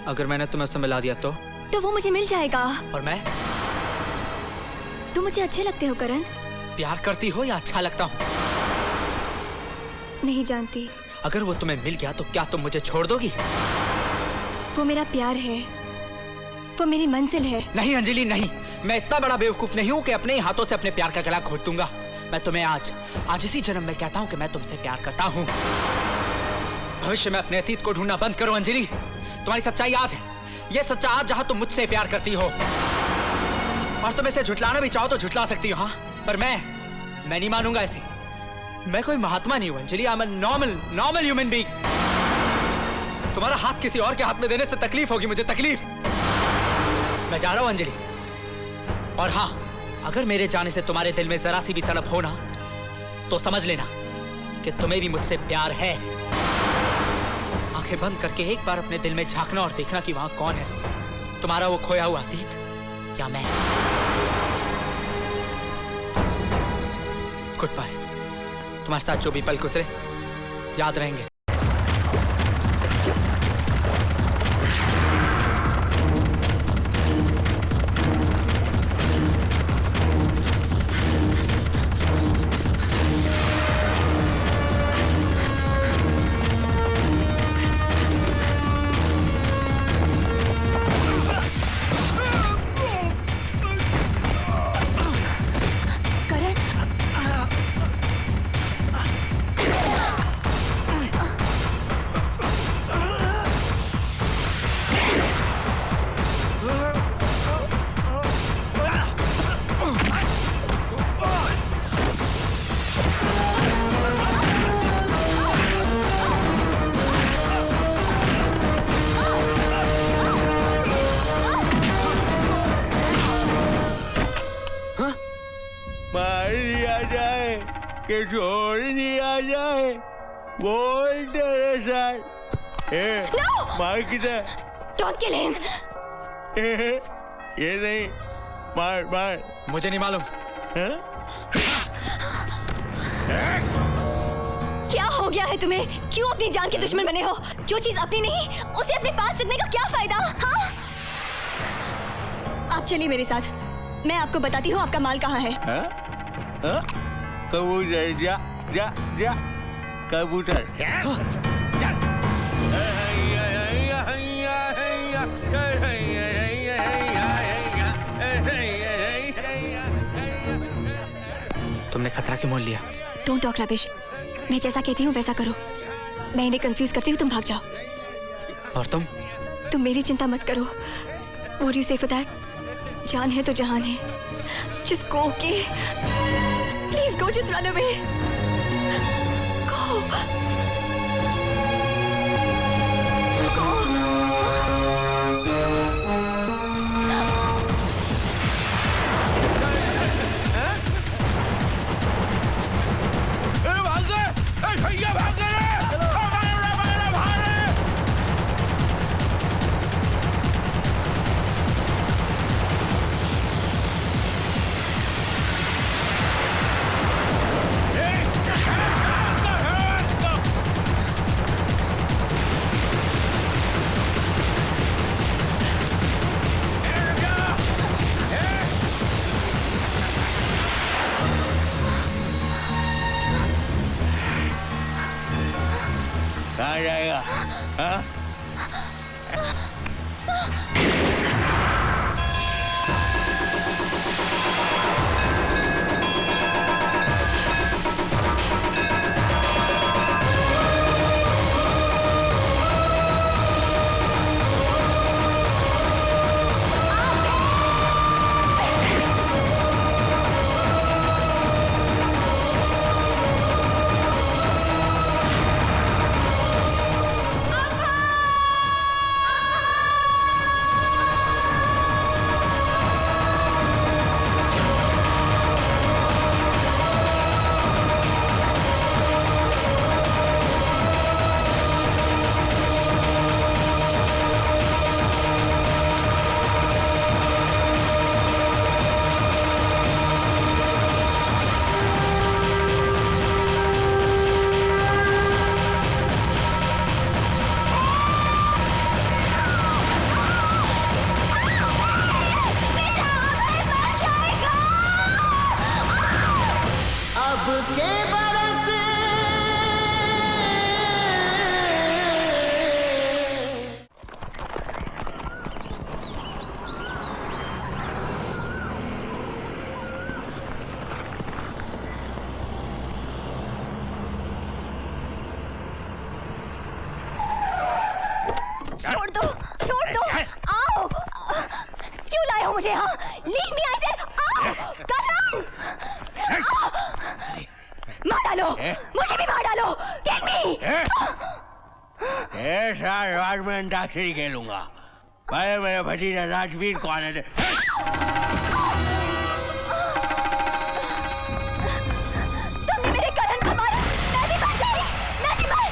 अगर मैंने तुम्हें उससे मिला दिया तो वो मुझे मिल जाएगा। और मैं? तुम मुझे अच्छे लगते हो करण। प्यार करती हो या अच्छा लगता हूँ? नहीं जानती। अगर वो तुम्हें मिल गया तो क्या तुम मुझे छोड़ दोगी? वो मेरा प्यार है, वो मेरी मंजिल है। नहीं अंजलि नहीं, मैं इतना बड़ा बेवकूफ नहीं हूँ कि अपने ही हाथों से अपने प्यार का गला घोट दूंगा। मैं तुम्हें आज इसी जन्म में कहता हूँ कि मैं तुमसे प्यार करता हूँ। भविष्य में अपने अतीत को ढूंढना बंद करो अंजलि। तुम्हारी सच्चाई आज है, ये सच्चा आज जहाँ तुम मुझसे प्यार करती हो। और तुम इसे झुटलाना भी चाहो तो झुटला सकती हो, हाँ, पर मैं नहीं मानूंगा इसे। मैं कोई महात्मा नहीं हूँ Anjali. I am a normal human being. तुम्हारा हाथ किसी और के हाथ में देने से तकलीफ होगी मुझे, तकलीफ। मैं जा रहा हूँ अंजलि। और हाँ, अगर मेरे जाने से तुम्हारे दिल में जरा सी भी तड़प हो ना, तो समझ लेना कि तुम्हें भी मुझसे प्यार है। आंखें बंद करके एक बार अपने दिल में झांकना और देखना कि वहां कौन है, तुम्हारा वो खोया हुआ अतीत या मैं। Good bye. तुम्हारे साथ जो भी पल गुजरे याद रहेंगे। के छोड़ दिया जाए, बोल तेरे साथ। मार किधर? Don't kill him. ये नहीं, मार। मुझे नहीं मालूम। क्या हो गया है तुम्हें? क्यों अपनी जान के दुश्मन बने हो? जो चीज अपनी नहीं, उसे अपने पास रखने का क्या फायदा? हाँ? आप चलिए मेरे साथ, मैं आपको बताती हूँ आपका माल कहाँ है। कबूतर जा कबूतर तुमने खतरा क्यों मोल लिया? Don't talk rubbish. मैं जैसा कहती हूँ वैसा करो। मैं इन्हें कंफ्यूज करती हूँ, तुम भाग जाओ। और तुम मेरी चिंता मत करो। What do you say for that? जान है तो जहान है। Just go, okay? Please go, just run away. Go. कहाँ जाएगा? हाँ? छोड़ दो, छोड़ दो, आओ। क्यों लाए हो मुझे यहाँ? Leave me, I said, आओ, करण। मार डालो, मुझे भी मार डालो, kill me। ऐसा राज में अंताक्षरी खेलूंगा। भाई मेरा भतीजा राजवीर कौन है? तुमने मेरे करण को मारा, मैं भी मर जाऊंगी, मैं भी मर।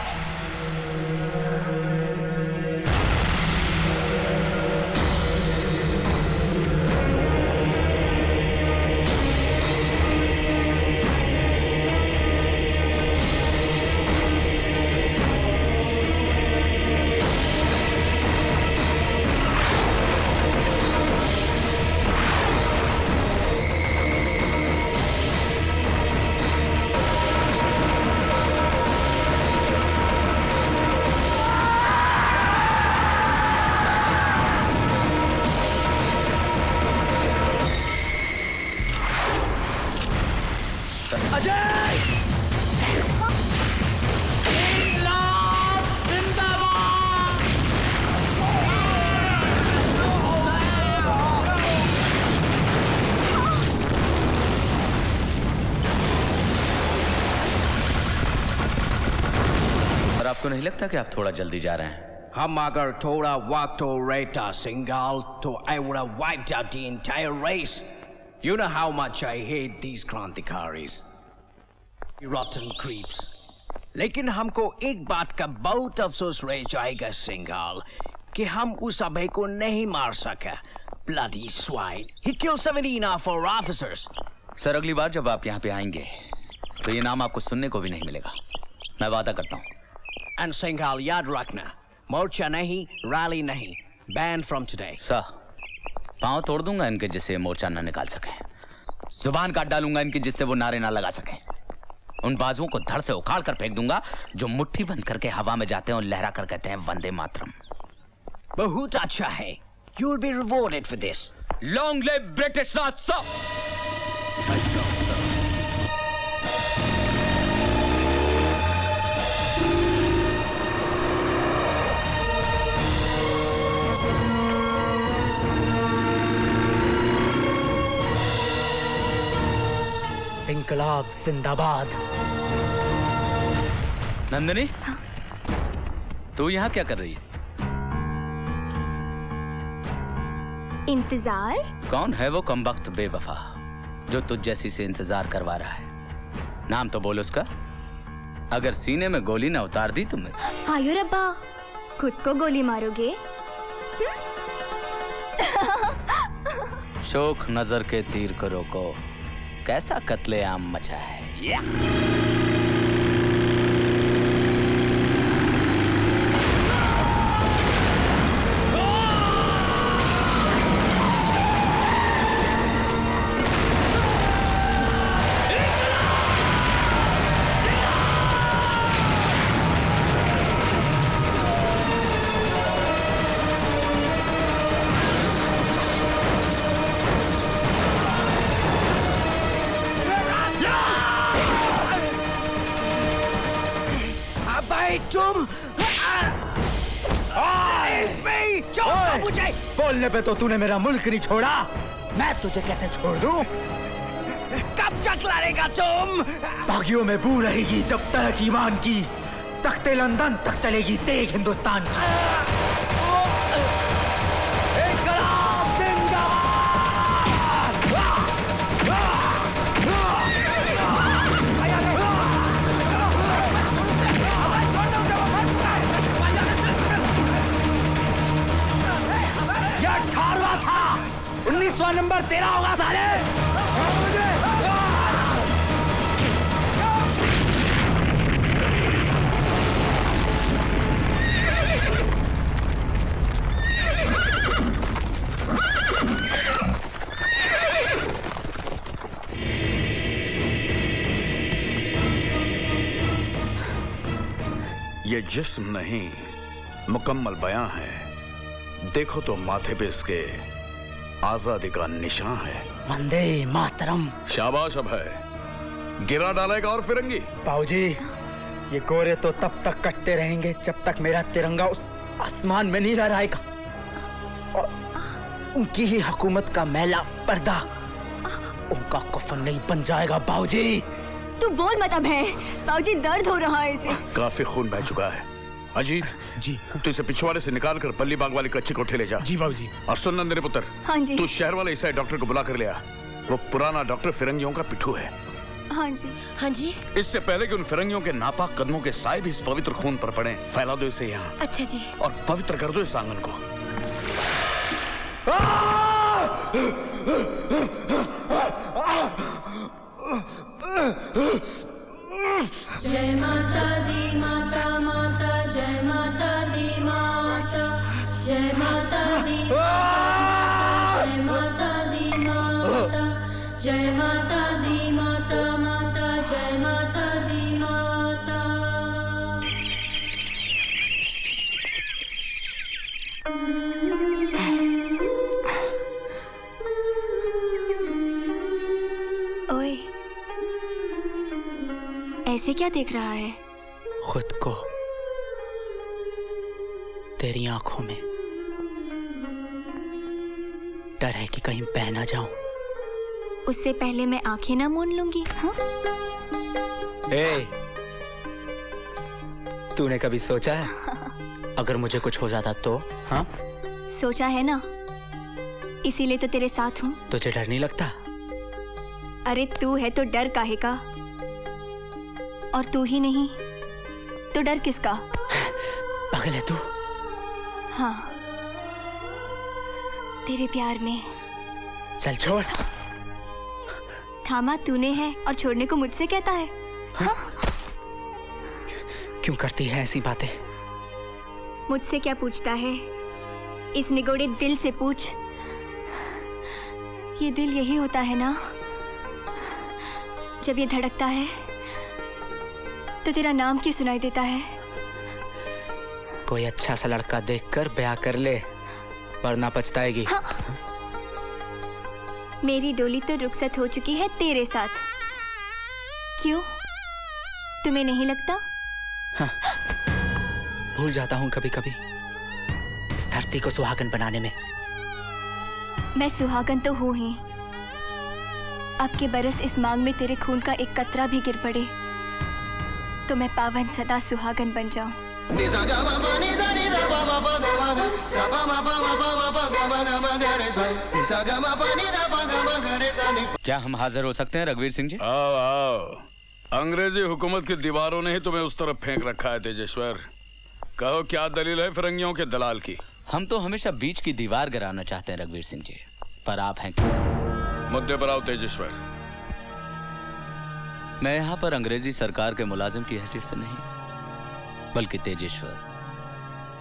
आपको नहीं लगता कि आप थोड़ा जल्दी जा रहे हैं? हम अगर थोड़ा वक्त हो रहता सिंगाल तो I would have wiped out the entire race. You know how much I hate these क्रांतिकारीज, rotten creeps. लेकिन हमको एक बात का बहुत अफसोस रह जाएगा सिंगाल कि हम उस अभय को नहीं मार सका. Bloody swine. He killed 17 of our officers. Sir अगली बार जब आप यहाँ पे आएंगे तो ये नाम आपको सुनने को भी नहीं मिलेगा, मैं वादा करता हूँ. And सिंगाल याद रखना, मोर्चा नहीं, रैली नहीं, बैन फ्रॉम टुडे. सर पांव तोड़ दूंगा इनके जिससे मोर्चा न निकाल सके, जुबान काट डालूंगा इनकी जिससे वो नारे ना लगा सके, उन बाजुओं को धड़ से उखाड़ कर फेंक दूंगा जो मुट्ठी बंद करके हवा में जाते हैं और लहरा कर कहते हैं वंदे मातरम. बहुत अच्छा है. You will be rewarded for this. Long live British Raj, sir. इंकलाब जिंदाबाद. नंदिनी, तू यहाँ क्या कर रही है? इंतजार? कौन है वो कमबख्त बेवफा जो तुझ जैसी से इंतजार करवा रहा है? नाम तो बोल उसका. अगर सीने में गोली ना उतार दी तुम्हें. आयो रब्बा, खुद को गोली मारोगे? शोक नजर के तीर को रोको, कैसा कत्लेआम मचा है. बोलने पे तो तूने मेरा मुल्क नहीं छोड़ा, मैं तुझे कैसे छोड़ दूं? कब तक लड़ेगा तुम? बागियों में बू रहेगी जब तक ईमान की, तख्ते लंदन तक चलेगी तेग हिंदुस्तान की. नंबर तेरा होगा साले. ये जिस्म नहीं, मुकम्मल बयां है। देखो तो माथे पे इसके आजादी का निशान है। वंदे मातरम। शाबाश अब है, गिरा डालेगा और फिरंगी। बाबूजी, ये गोरे तो तब तक कटते रहेंगे जब तक मेरा तिरंगा उस आसमान में नहीं लहराएगा और उनकी ही हुकूमत का मैला पर्दा उनका कफन नहीं बन जाएगा। बाबूजी तू बोल मत अब है। बाबूजी दर्द हो रहा है इसे। काफी खून बह चुका है। अजीत जी, तू इसे पिछवाड़े से निकाल कर पल्ली बाग वाली कच्ची कोठे ले जा। जी बाबूजी। और सुन नंदनी पुत्र, हाँ जी। तू शहर वाले ईसाई डॉक्टर को बुला कर ले आ। वो पुराना डॉक्टर फिरंगियों का पिट्ठू है। हाँ जी। हाँ जी। इससे पहले कि उन फिरंगियों के नापाक कदमों के साए भी इस पवित्र खून पर पड़े, फैला दो इसे यहाँ। अच्छा जी। और पवित्र कर दो इस आंगन को। जय माता दी माता माता, जय माता दी माता, जय माता दी माता, जय माता दी माता, जय माता दी माता माता, जय माता दी माता। ओए, ऐसे क्या देख रहा है? खुद को तेरी आंखों में। डर है कि कहीं बह ना जाऊं। उससे पहले मैं आंखें ना मूंद लूंगी। हाँ? तूने कभी सोचा है अगर मुझे कुछ हो जाता तो? हाँ? सोचा है ना, इसीलिए तो तेरे साथ हूँ। तुझे डर नहीं लगता? अरे तू है तो डर काहे का? और तू ही नहीं तो डर किसका? पागल है तू? हाँ, तेरे प्यार में। चल छोड़। थामा तूने है और छोड़ने को मुझसे कहता है। हाँ? क्यों करती है ऐसी बातें? मुझसे क्या पूछता है? इस निगोड़े दिल से पूछ। ये दिल यही होता है ना, जब ये धड़कता है तो तेरा नाम क्यों सुनाई देता है? कोई अच्छा सा लड़का देखकर ब्याह कर ले, वरना पछताएगी। हाँ। मेरी डोली तो रुखसत हो चुकी है तेरे साथ। क्यों, तुम्हें नहीं लगता? हाँ। भूल जाता हूँ कभी कभी इस धरती को सुहागन बनाने में। मैं सुहागन तो हूँ ही। अब के बरस इस मांग में तेरे खून का एक कतरा भी गिर पड़े तो मैं पावन सदा सुहागन बन जाऊं। क्या हम हाजिर हो सकते हैं रघुवीर सिंह जी? आओ आओ। अंग्रेजी हुकूमत की दीवारों ने ही तुम्हें उस तरफ फेंक रखा है तेजेश्वर। कहो क्या दलील है फिरंगियों के दलाल की? हम तो हमेशा बीच की दीवार गिराना चाहते हैं रघुवीर सिंह जी, पर आप हैं। मुद्दे पर आओ तेजेश्वर। मैं यहाँ पर अंग्रेजी सरकार के मुलाजिम की हैसियत से नहीं, बल्कि तेजेश्वर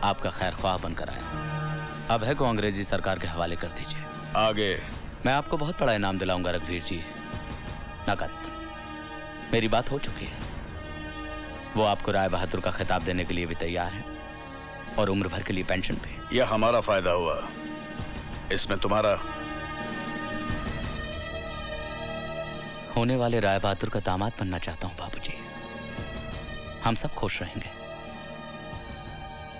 आपका खैर ख्वाह बनकर आया। अब है को अंग्रेजी सरकार के हवाले कर दीजिए। आगे मैं आपको बहुत बड़ा इनाम दिलाऊंगा रघुवीर जी, नकद। मेरी बात हो चुकी है। वो आपको राय बहादुर का खिताब देने के लिए भी तैयार है और उम्र भर के लिए पेंशन भी। यह हमारा फायदा हुआ, इसमें तुम्हारा। होने वाले राय बहादुर का दामाद बनना चाहता हूं बाबूजी। हम सब खुश रहेंगे,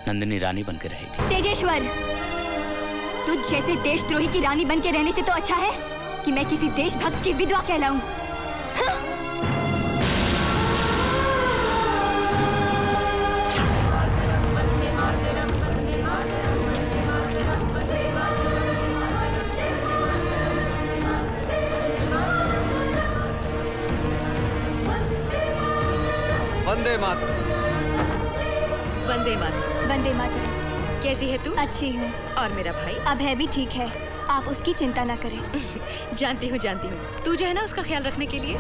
नंदिनी रानी बन के रहेगी। तेजेश्वर, तुझ जैसे देशद्रोही की रानी बन के रहने से तो अच्छा है कि मैं किसी देशभक्त की विधवा कहलाऊं। वंदे मातरम। वंदे मातरम। वंदे मातरम। कैसी है तू? अच्छी हूँ। और मेरा भाई? अभय भी ठीक है, आप उसकी चिंता ना करें। जानती हूँ जानती हूँ, तू जो है ना उसका ख्याल रखने के लिए।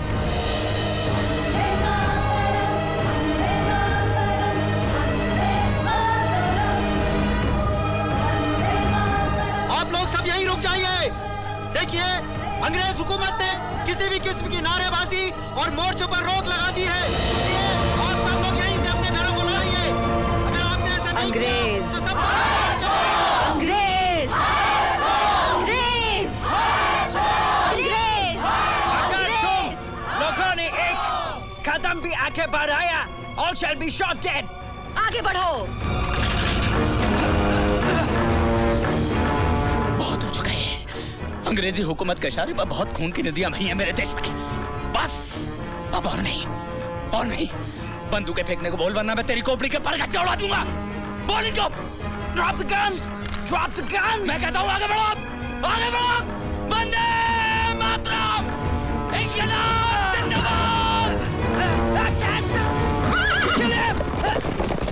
आप लोग सब यहीं रुक जाइए। देखिए, अंग्रेज हुकूमत ने किसी भी किस्म की नारेबाजी और मोर्चों पर रोक लगा दी है। आप सब लोग यहीं से अपने घरों को लौटिए। से बाहर आया, all shall be shot dead. आगे बढ़ो। बहुत हो चुका है। अंग्रेजी हुकूमत के इशारे पर बहुत खून की नदियां बही हैं मेरे देश में। बस अब और नहीं, और नहीं। बंदूकें फेंकने को बोल, वरना मैं तेरी खोपड़ी के पर गच्चे उड़ा दूंगा। बोल इनको। Drop the gun! Drop the gun! मैं कहता हूँ आगे बढ़ो, आगे बढ़ो। वंदे मातरम! इंकलाब जिंदाबाद!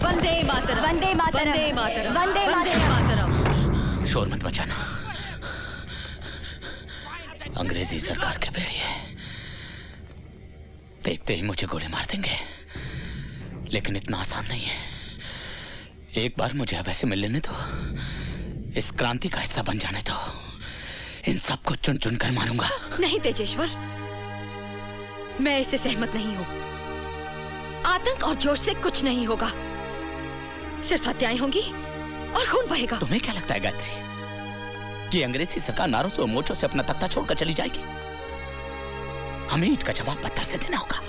वंदे मातरम, वंदे मातरम, वंदे मातरम, वंदे मातरम। शोर मत मचाना। अंग्रेजी सरकार के भेड़िए देखते ही मुझे गोली मार देंगे, लेकिन इतना आसान नहीं है। एक बार मुझे अब ऐसे मिल लेने दो, इस क्रांति का हिस्सा बन जाने दो। इन सबको चुन चुन कर मारूंगा। नहीं तेजेश्वर, मैं इससे सहमत नहीं हूँ। आतंक और जोश से कुछ नहीं होगा, सिर्फ हत्याएं होंगी और खून बहेगा। तुम्हें क्या लगता है गायत्री कि अंग्रेजी सरकार नारों से और मोर्चों से अपना तख्ता छोड़कर चली जाएगी? हमें ईंट का जवाब पत्थर से देना होगा।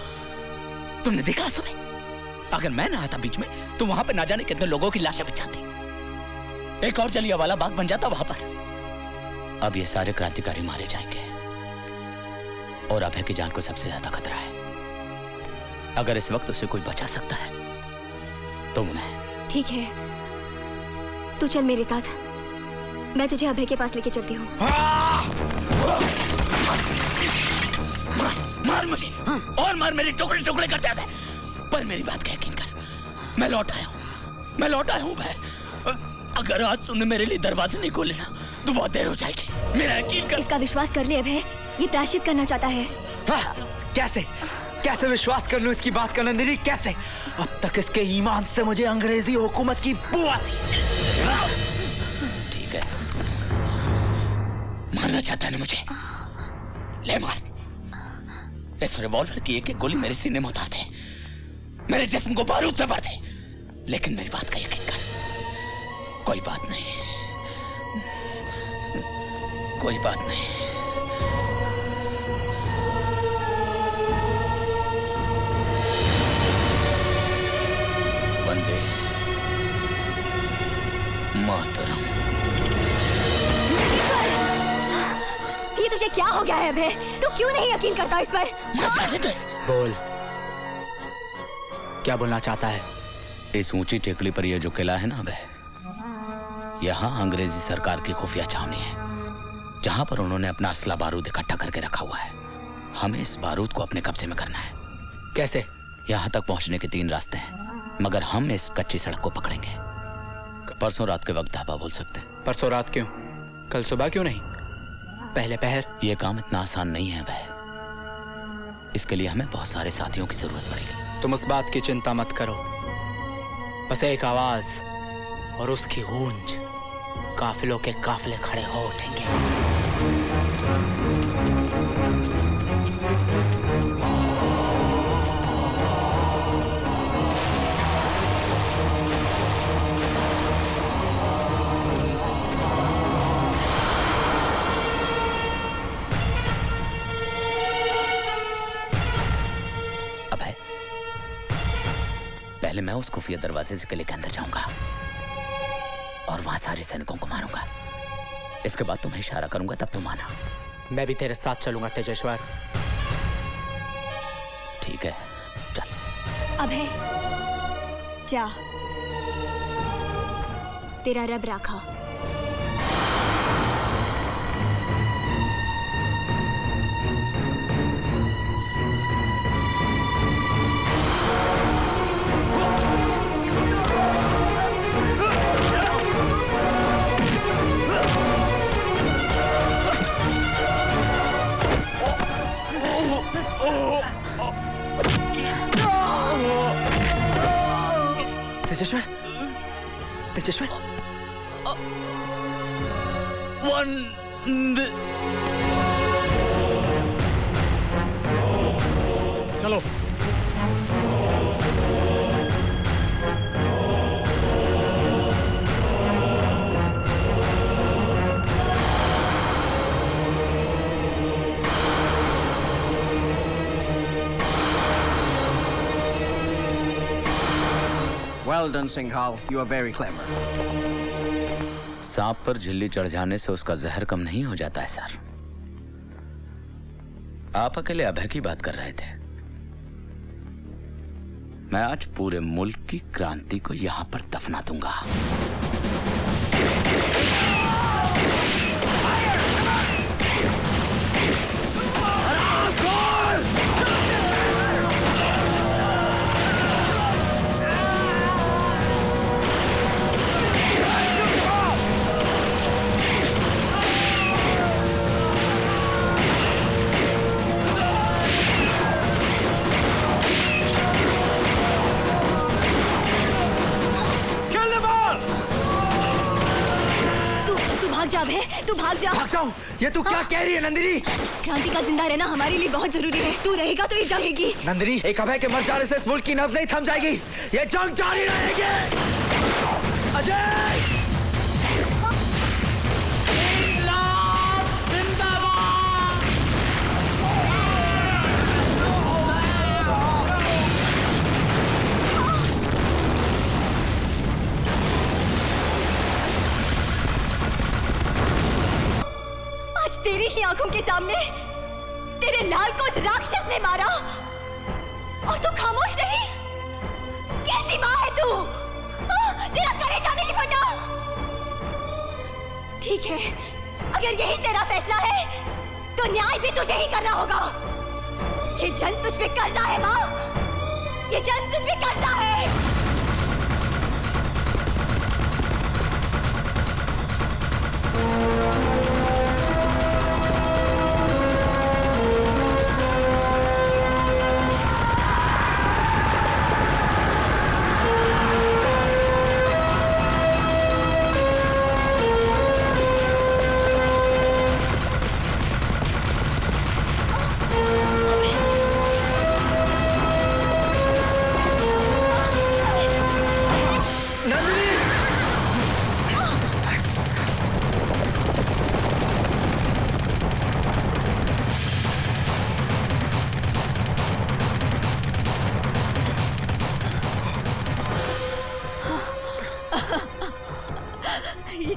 तुमने देखा सुबह, अगर मैं ना आता बीच में तो वहां पे ना जाने कितने लोगों की लाशें बिछ जाती। एक और जलियांवाला बाग बन जाता वहां पर। अब ये सारे क्रांतिकारी मारे जाएंगे और अभय की जान को सबसे ज्यादा खतरा है। अगर इस वक्त उसे कोई बचा सकता है तो मैं। ठीक है, तू चल मेरे साथ, मैं तुझे अभय के पास लेके चलती हूँ। मार, मार मुझे और मार, मेरे टुकड़े टुकड़े करते हैं। पर मेरी बात का यकीन कर, मैं लौट आया हूँ, मैं लौट आया हूँ भाई। अगर आज तुमने मेरे लिए दरवाजे नहीं खोले ना तो बहुत देर हो जाएगी। मेरा यकीन कर। इसका विश्वास कर ले अभय, ये प्रायश्चित करना चाहता है। कैसे कैसे विश्वास कर लूं इसकी बात का नंदिनी, कैसे? अब तक इसके ईमान से मुझे अंग्रेजी हुकूमत की बू आती। ठीक है, मारना चाहता है ना मुझे, ले मार। इस रिवॉल्वर की एक एक गोली मेरे सीने में उतार दे, मेरे जिस्म को बारूद से भर दे, लेकिन मेरी बात का यकीन कर। कोई बात नहीं, कोई बात नहीं। वंदे मातरम। ये तुझे क्या हो गया है अभय? तू क्यों नहीं यकीन करता इस पर? बोल, क्या बोलना चाहता है? इस ऊंची टेकड़ी पर यह जो किला है ना अभय, यहाँ अंग्रेजी सरकार की खुफिया छावनी है, जहां पर उन्होंने अपना असला बारूद इकट्ठा करके रखा हुआ है। हमें इस बारूद को अपने कब्जे में करना है। कैसे? यहाँ तक पहुंचने के 3 रास्ते हैं, मगर हम इस कच्ची सड़क को पकड़ेंगे। परसों रात के वक्त ढाबा बोल सकते हैं। परसों रात क्यों? कल सुबह क्यों नहीं? पहले पहर? यह काम इतना आसान नहीं है भाई, इसके लिए हमें बहुत सारे साथियों की जरूरत पड़ेगी। तुम उस बात की चिंता मत करो, बस एक आवाज और उसकी गूंज, काफिलों के काफिले खड़े हो उठेंगे। पहले मैं उस खुफिया दरवाजे से किले के अंदर जाऊंगा और वहां सारे सैनिकों को मारूंगा। इसके बाद तुम्हें इशारा करूंगा, तब तुम आना। मैं भी तेरे साथ चलूंगा तेजेश्वर। ठीक है, चल। अभय जा, तेरा रब राखा। तेजेश्वर, तेजेश्वर, चलो। Well done, Singhal. You are very clever. सांप पर झिल्ली चढ़ जाने से उसका जहर कम नहीं हो जाता है सर। आप अकेले अभय की बात कर रहे थे। मैं आज पूरे मुल्क की क्रांति को यहां पर दफना दूंगा। तू भाग जा। भाग जाऊं? ये तू क्या कह रही है नंदिनी? क्रांति का जिंदा रहना हमारे लिए बहुत जरूरी है। तू रहेगा तो ये जंगेगी। नंदिनी, एक अभय के मर जाने से इस मुल्क की नब्ज नहीं थम जाएगी। ये जंग जारी रहेगी। अजय! तेरी ही आंखों के सामने तेरे लाल को उस राक्षस ने मारा और तू खामोश रही। कैसी माँ है तू? तेरा कलेजा नहीं फटा। ठीक है, अगर यही तेरा फैसला है तो न्याय भी तुझे ही करना होगा। ये जंग तुझ पे कर्जा है माँ, ये जंग तुझ पे कर्जा है।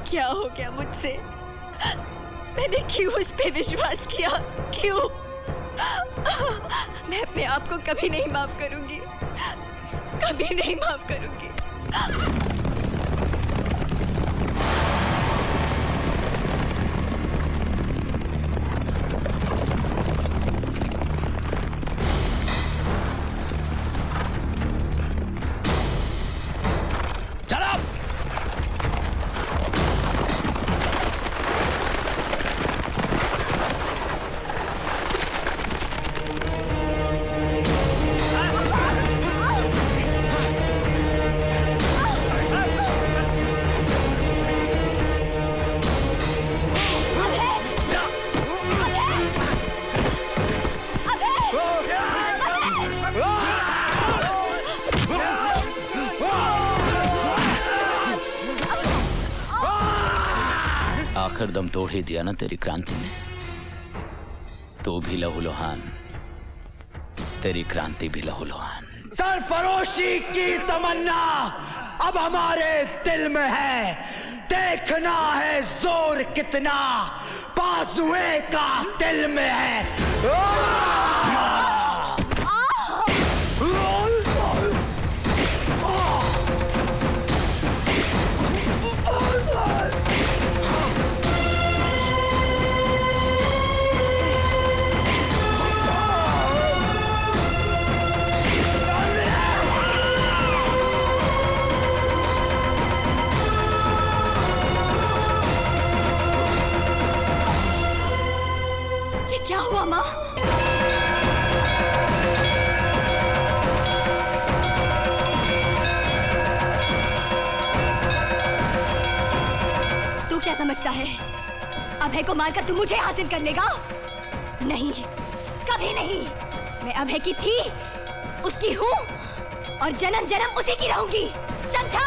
क्या हो गया मुझसे? मैंने क्यों उस पे विश्वास किया? क्यों? मैं अपने आप को कभी नहीं माफ करूंगी, कभी नहीं माफ करूंगी। आखिर दम तोड़ ही दिया ना तेरी क्रांति ने। तू भी लहूलुहान, तेरी क्रांति भी लहूलुहान। सरफरोशी की तमन्ना अब हमारे दिल में है। देखना है जोर कितना बाजुए का दिल में है। क्या हुआ माँ? तू क्या समझता है? अभय को मारकर तू मुझे हासिल कर लेगा? नहीं, कभी नहीं। मैं अभय की थी, उसकी हूँ और जन्म जन्म उसी की रहूंगी। समझा?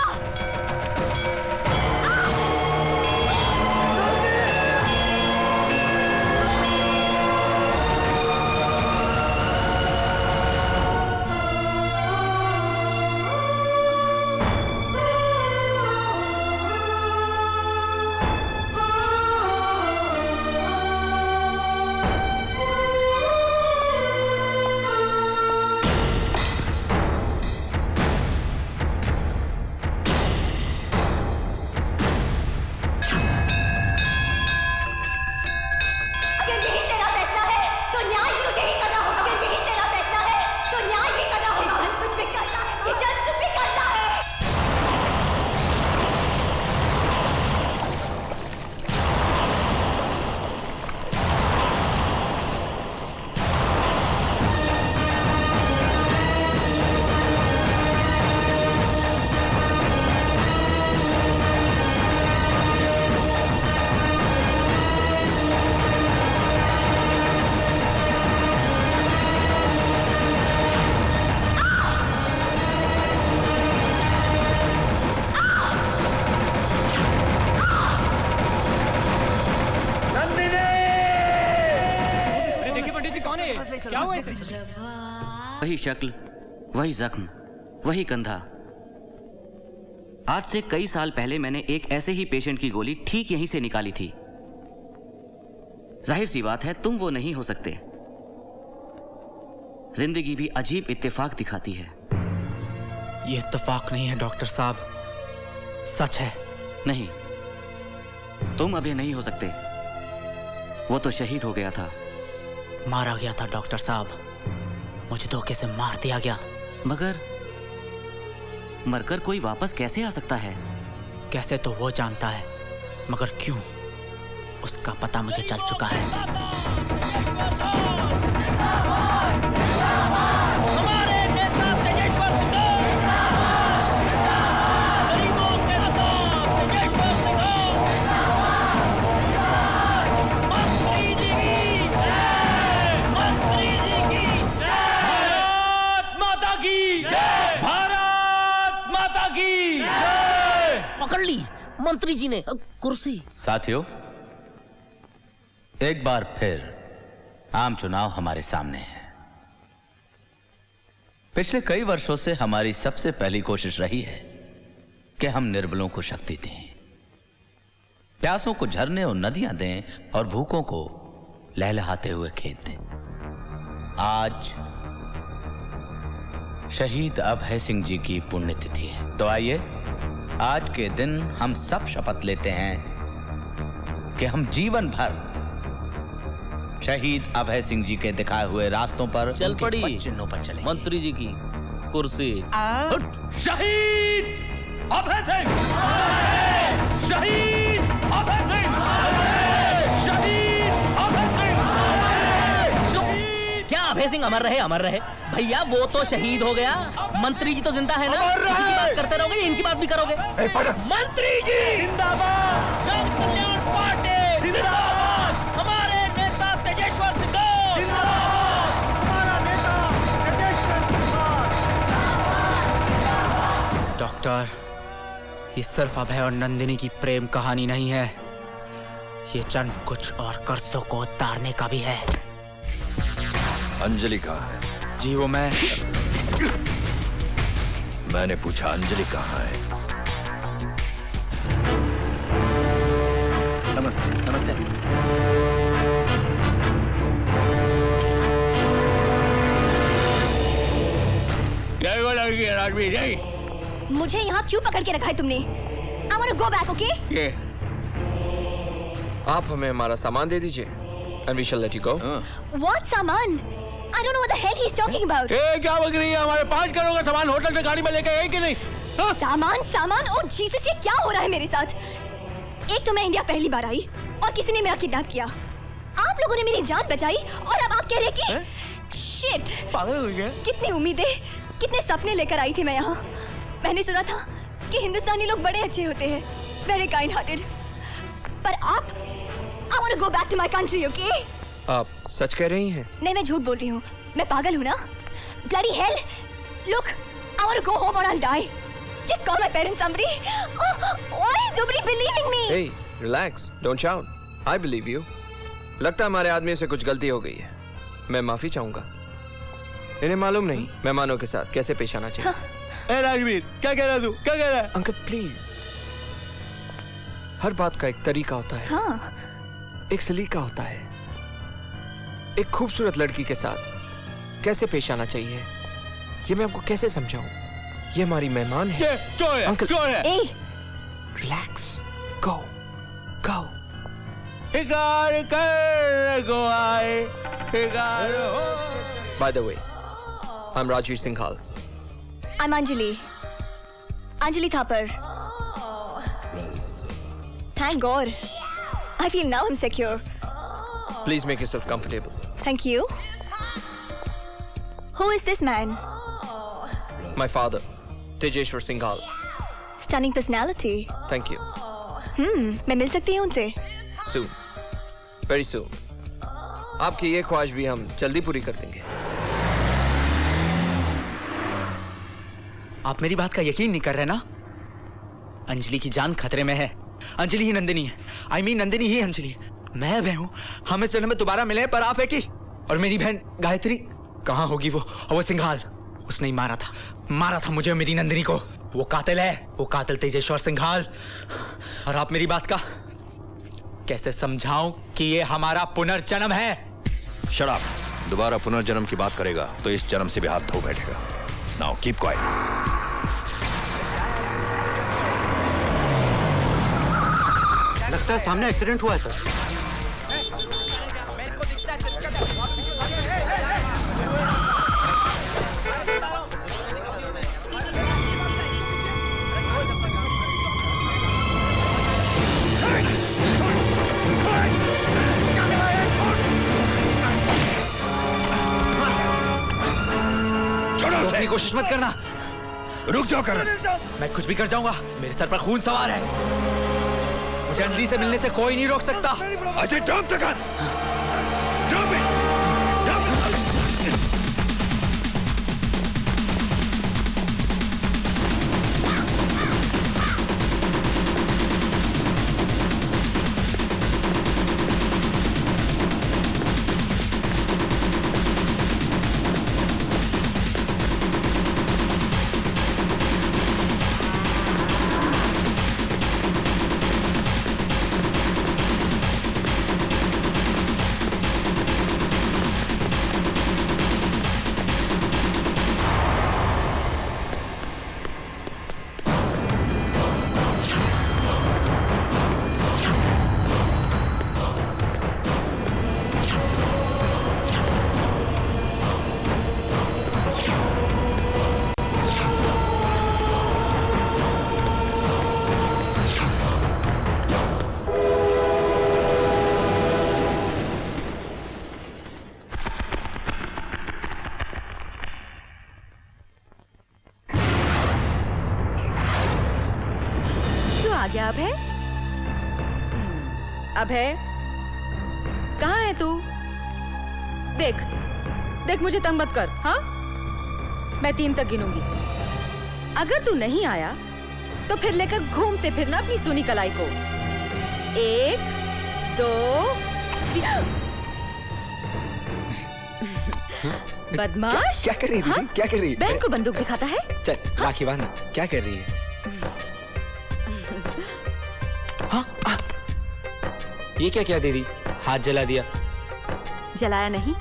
क्या हुआ इसे? वही शक्ल, वही जख्म, वही कंधा। आज से कई साल पहले मैंने एक ऐसे ही पेशेंट की गोली ठीक यहीं से निकाली थी। जाहिर सी बात है तुम वो नहीं हो सकते। जिंदगी भी अजीब इत्तेफाक दिखाती है। ये इत्तेफाक नहीं है डॉक्टर साहब, सच है। नहीं, तुम अभी नहीं हो सकते। वो तो शहीद हो गया था। मारा गया था डॉक्टर साहब, मुझे धोखे से मार दिया गया। मगर मरकर कोई वापस कैसे आ सकता है? कैसे तो वो जानता है, मगर क्यों, उसका पता मुझे चल चुका है। पकड़ ली मंत्री जी ने कुर्सी। साथियों, एक बार फिर आम चुनाव हमारे सामने है। पिछले कई वर्षों से हमारी सबसे पहली कोशिश रही है कि हम निर्बलों को शक्ति दें, प्यासों को झरने और नदियां दें और भूखों को लहलहाते हुए खेत दें। आज शहीद अभय सिंह जी की पुण्यतिथि है, तो आइए आज के दिन हम सब शपथ लेते हैं कि हम जीवन भर शहीद अभय सिंह जी के दिखाए हुए रास्तों पर, चल पड़ी चिन्हों पर चलेंगे। मंत्री जी की कुर्सी। शहीद अभय सिंह, शहीद अभय सिंह, शहीद अभय सिंह। क्या अभय सिंह अमर रहे? अमर रहे भैया, वो तो शहीद हो गया। मंत्री जी तो जिंदा है ना, इनकी बात करते रहोगे, इनकी बात भी करोगे। मंत्री जी जिंदाबाद, जन कल्याण पार्टी जिंदाबाद, हमारे नेता तेजेश्वर सिंह जिंदाबाद, हमारा नेता तेजेश्वर सिंह। डॉक्टर, ये सिर्फ अभय और नंदिनी की प्रेम कहानी नहीं है, ये जन्म कुछ और कर्जों को उतारने का भी है। अंजलि कहाँ है? जी वो मैंने पूछा अंजलि कहाँ है? नमस्ते। नमस्ते। जय वो लड़की है राजवीर, जय। मुझे यहाँ क्यों पकड़ के रखा है तुमने? I want to go back, okay? ये आप हमें हमारा सामान दे दीजिए and we shall let you go. What सामान? I don't know what the hell he's talking about. क्या बोल रही है? हमारे 5 करोड़ का सामान होटल से गाड़ी में लेके गए कि नहीं? सामान ओ जीसस, ये क्या हो रहा है मेरे साथ? एक तो मैं इंडिया पहली बार आई और किसी ने मेरा किडनैप किया। आप लोगों ने मेरी जान बचाई और अब आप कह रहे कि शिट, पागल हो गए? कितनी उम्मीदें, कितने सपने लेकर आई थी मैं यहाँ। मैंने सुना था कि हिंदुस्तानी लोग बड़े अच्छे होते हैं, वेरी काइंड हार्टेड। पर आप, I want to go back to my country, okay? आप सच कह रही हैं? नहीं, मैं झूठ बोल रही हूँ। मैं पागल हूँ ना? Bloody hell! Look, I want to go home or I'll die. Just call my parents, Amri. Oh, why is nobody believing me? Hey, relax, don't shout. I believe you. लगता है हमारे आदमी से कुछ गलती हो गई है। मैं माफी चाहूंगा। इन्हें मालूम नहीं मेहमानों के साथ कैसे पेश आना चाहिए। ए राजवीर, क्या कह रहा तू? क्या कह रहा है? अंकल प्लीज, हर बात का एक तरीका होता है। हाँ। एक सलीका होता है। एक खूबसूरत लड़की के साथ कैसे पेश आना चाहिए, ये मैं आपको कैसे समझाऊं? ये हमारी मेहमान है। क्यों है? अंकल क्यों है? रिलैक्स, गो गो। शिकार कर गो आए, शिकार हो। By the way, I'm Rajveer Singhal. I'm Anjali. Anjali Thapar. Thank God. I feel now I'm secure. Please make yourself comfortable. Thank you. Who is this man? My father, Tejeshwar Singhal. Stunning personality. Thank you. मैं मिल सकती हूँ उनसे? Soon. Very soon. आपकी ये ख्वाहिश भी हम जल्दी पूरी कर देंगे। आप मेरी बात का यकीन नहीं कर रहे ना? अंजलि की जान खतरे में है। अंजलि ही नंदिनी है। I mean नंदिनी ही अंजलि है। मैं अभय हूँ। हम इस जन्म में दोबारा मिले, पर आप है कि और मेरी बहन गायत्री कहाँ होगी वो? और वो सिंघाल, उसने ही मारा था मुझे और मेरी नंदिनी को। वो कातिल है, वो कातिल तेजेश्वर सिंघाल। और आप मेरी बात का कैसे समझाऊं कि ये हमारा पुनर्जन्म है? शराब दोबारा पुनर्जन्म की बात करेगा तो इस जन्म से भी हाथ धो बैठेगा। Now keep quiet. लगता है सामने एक्सीडेंट हुआ है सर। रोकने की कोशिश मत करना। रुक जाओ करण। मैं कुछ भी कर जाऊंगा, मेरे सर पर खून सवार है। मुझे अंजलि से मिलने से कोई नहीं रोक सकता। Ajay drop the gun. Drop it. Abhay, Abhay कहाँ है तू? देख मुझे तंग मत कर। हाँ, मैं 3 तक गिनूंगी। अगर तू नहीं आया तो फिर लेकर घूमते फिरना अपनी सुनी कलाई को। 1 2 3। बदमाश, क्या कर रही है? क्या कर रही है? बहन को बंदूक दिखाता है। चल राखी बांध। क्या कर रही है? हाँ, ये क्या किया दीदी? हाथ जला दिया। जलाया नहीं,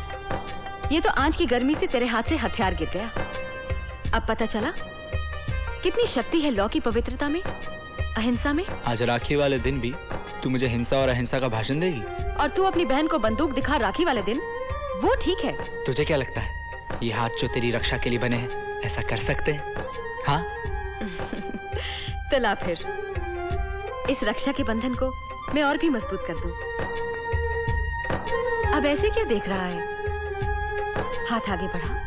ये तो आंच की गर्मी से तेरे हाथ से हथियार गिर गया। अब पता चला कितनी शक्ति है लॉ की पवित्रता में, अहिंसा में। आज राखी वाले दिन भी तू मुझे हिंसा और अहिंसा का भाषण देगी? और तू अपनी बहन को बंदूक दिखा राखी वाले दिन, वो ठीक है? तुझे क्या लगता है ये हाथ जो तेरी रक्षा के लिए बने हैं ऐसा कर सकते हैं? हाँ? तो ला फिर इस रक्षा के बंधन को मैं और भी मजबूत कर दूं। अब ऐसे क्या देख रहा है? हाथ आगे बढ़ा।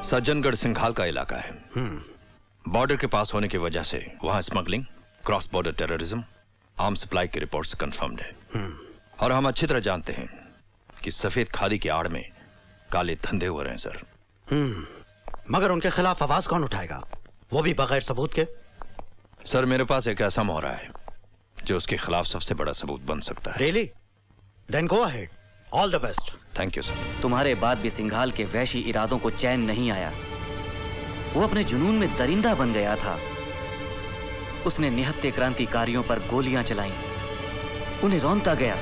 सज्जनगढ़ सिंघाल का इलाका है। बॉर्डर के पास होने की वजह से वहां smuggling, cross border terrorism, arm supply की रिपोर्ट्स कंफर्म्ड है। और हम अच्छी तरह जानते हैं कि सफेद खादी की आड़ में काले धंधे हो रहे हैं सर। मगर उनके खिलाफ आवाज कौन उठाएगा, वो भी बगैर सबूत के? सर मेरे पास एक ऐसा मोहरा है जो उसके खिलाफ सबसे बड़ा सबूत बन सकता है। Really? Then go ahead. All the best. Thank you sir. तुम्हारे बाद भी सिंघाल के वैशी इरादों को चैन नहीं आया। वो अपने जुनून में दरिंदा बन गया था। उसने निहत्थे क्रांतिकारियों पर गोलियां चलाईं, उन्हें रौंदता गया।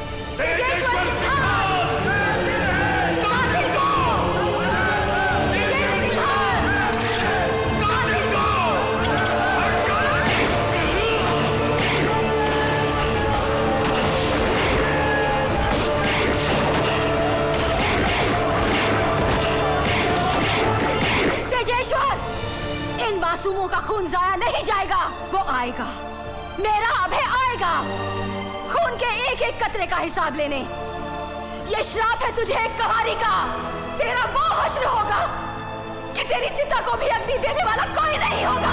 मासूमों का खून जाया नहीं जाएगा, वो आएगा, मेरा अभय आएगा खून के एक एक कतरे का हिसाब लेने। ये श्राप है तुझे एक कहानी का। तेरा वो हश्र होगा कि तेरी चिता को भी अग्नि देने वाला कोई नहीं होगा।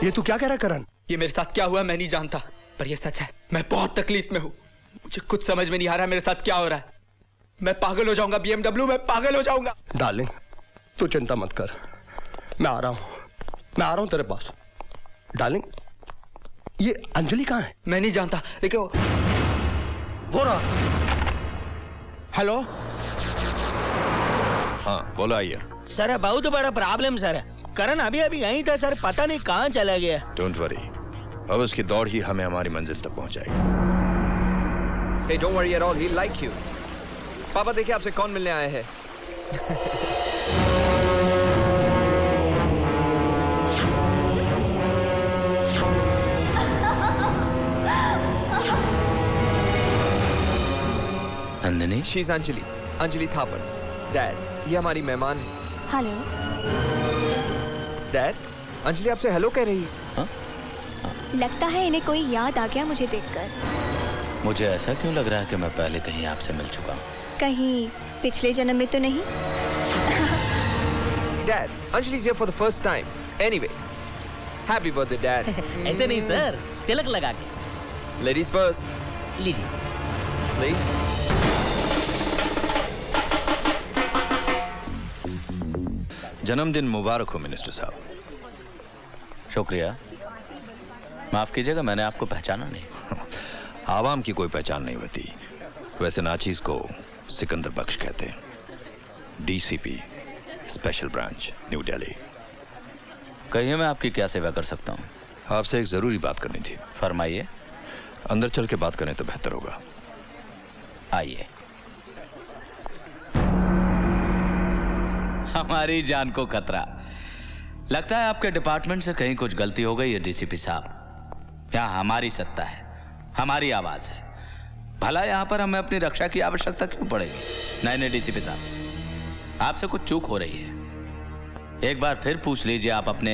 ये तू क्या कह रहा है करण? ये मेरे साथ क्या हुआ मैं नहीं जानता, पर ये सच है। मैं बहुत तकलीफ में हूँ। मुझे कुछ समझ में नहीं आ रहा मेरे साथ क्या हो रहा है। मैं पागल हो जाऊंगा BMW, मैं पागल हो जाऊंगा। डार्लिंग, तू चिंता मत कर, मैं आ रहा हूं तेरे पास। डार्लिंग, ये अंजलि कहाँ है? मैं नहीं जानता, देखो वो रहा। हेलो। हाँ बोला आइए। सर बहुत बड़ा प्रॉब्लम सर। करण अभी अभी यहीं था सर, पता नहीं कहाँ चला गया। डोंट वरी, अब उसकी दौड़ ही हमें हमारी मंजिल तक पहुंचाएगी। Hey, don't worry at all, he'll like you. पापा देखिए आपसे कौन मिलने आया है। नंदिनी? She's अंजलि थापर। डैड, ये हमारी मेहमान है। हेलो। डैड, अंजलि आपसे हेलो कह रही है। लगता है इन्हें कोई याद आ गया मुझे देखकर। मुझे ऐसा क्यों लग रहा है कि मैं पहले कहीं आपसे मिल चुका हूँ? कहीं पिछले जन्म में तो नहीं? Dad, Anjali's here for the first time. Anyway, happy birthday, Dad. ऐसे नहीं सर, तिलक लगा के। Ladies first. लीजिए। Please. जन्मदिन मुबारक हो मिनिस्टर साहब। शुक्रिया। माफ कीजिएगा, मैंने आपको पहचाना नहीं। आवाम की कोई पहचान नहीं होती। वैसे नाचीज को सिकंदर बख्श कहते हैं, DCP special branch new Delhi. कहिए मैं आपकी क्या सेवा कर सकता हूँ? आपसे एक जरूरी बात करनी थी। फरमाइए। अंदर चल के बात करें तो बेहतर होगा। आइए। हमारी जान को खतरा। लगता है आपके डिपार्टमेंट से कहीं कुछ गलती हो गई है DCP साहब। यहाँ हमारी सत्ता है, हमारी आवाज है। भला यहाँ पर हमें अपनी रक्षा की आवश्यकता क्यों पड़ेगी? नहीं DCP साहब, आपसे कुछ चूक हो रही है। एक बार फिर पूछ लीजिए आप अपने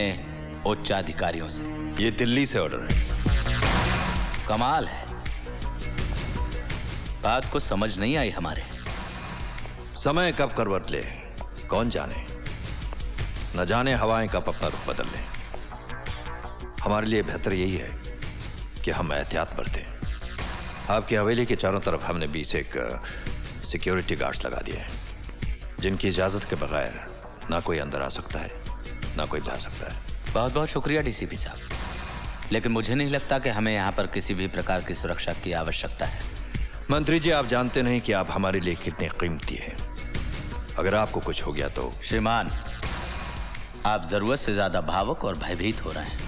उच्चाधिकारियों से। ये दिल्ली से ऑर्डर है। कमाल है, बात को समझ नहीं आई हमारे। समय कब करवट ले कौन जाने, न जाने हवाएं कब अपना रुख बदल लें। हमारे लिए बेहतर यही है कि हम एहतियात बरतें। आपकी हवेली के चारों तरफ हमने 20 एक सिक्योरिटी गार्ड्स लगा दिए हैं, जिनकी इजाजत के बगैर ना कोई अंदर आ सकता है ना कोई जा सकता है। बहुत बहुत शुक्रिया DCP साहब, लेकिन मुझे नहीं लगता कि हमें यहाँ पर किसी भी प्रकार की सुरक्षा की आवश्यकता है। मंत्री जी, आप जानते नहीं कि आप हमारे लिए कितने कीमती हैं। अगर आपको कुछ हो गया तो। श्रीमान, आप जरूरत से ज्यादा भावुक और भयभीत हो रहे हैं।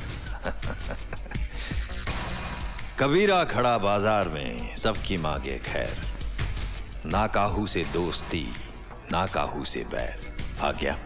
कबीरा खड़ा बाजार में सबकी मांगे खैर, ना काहू से दोस्ती ना काहू से बैर। आ गया।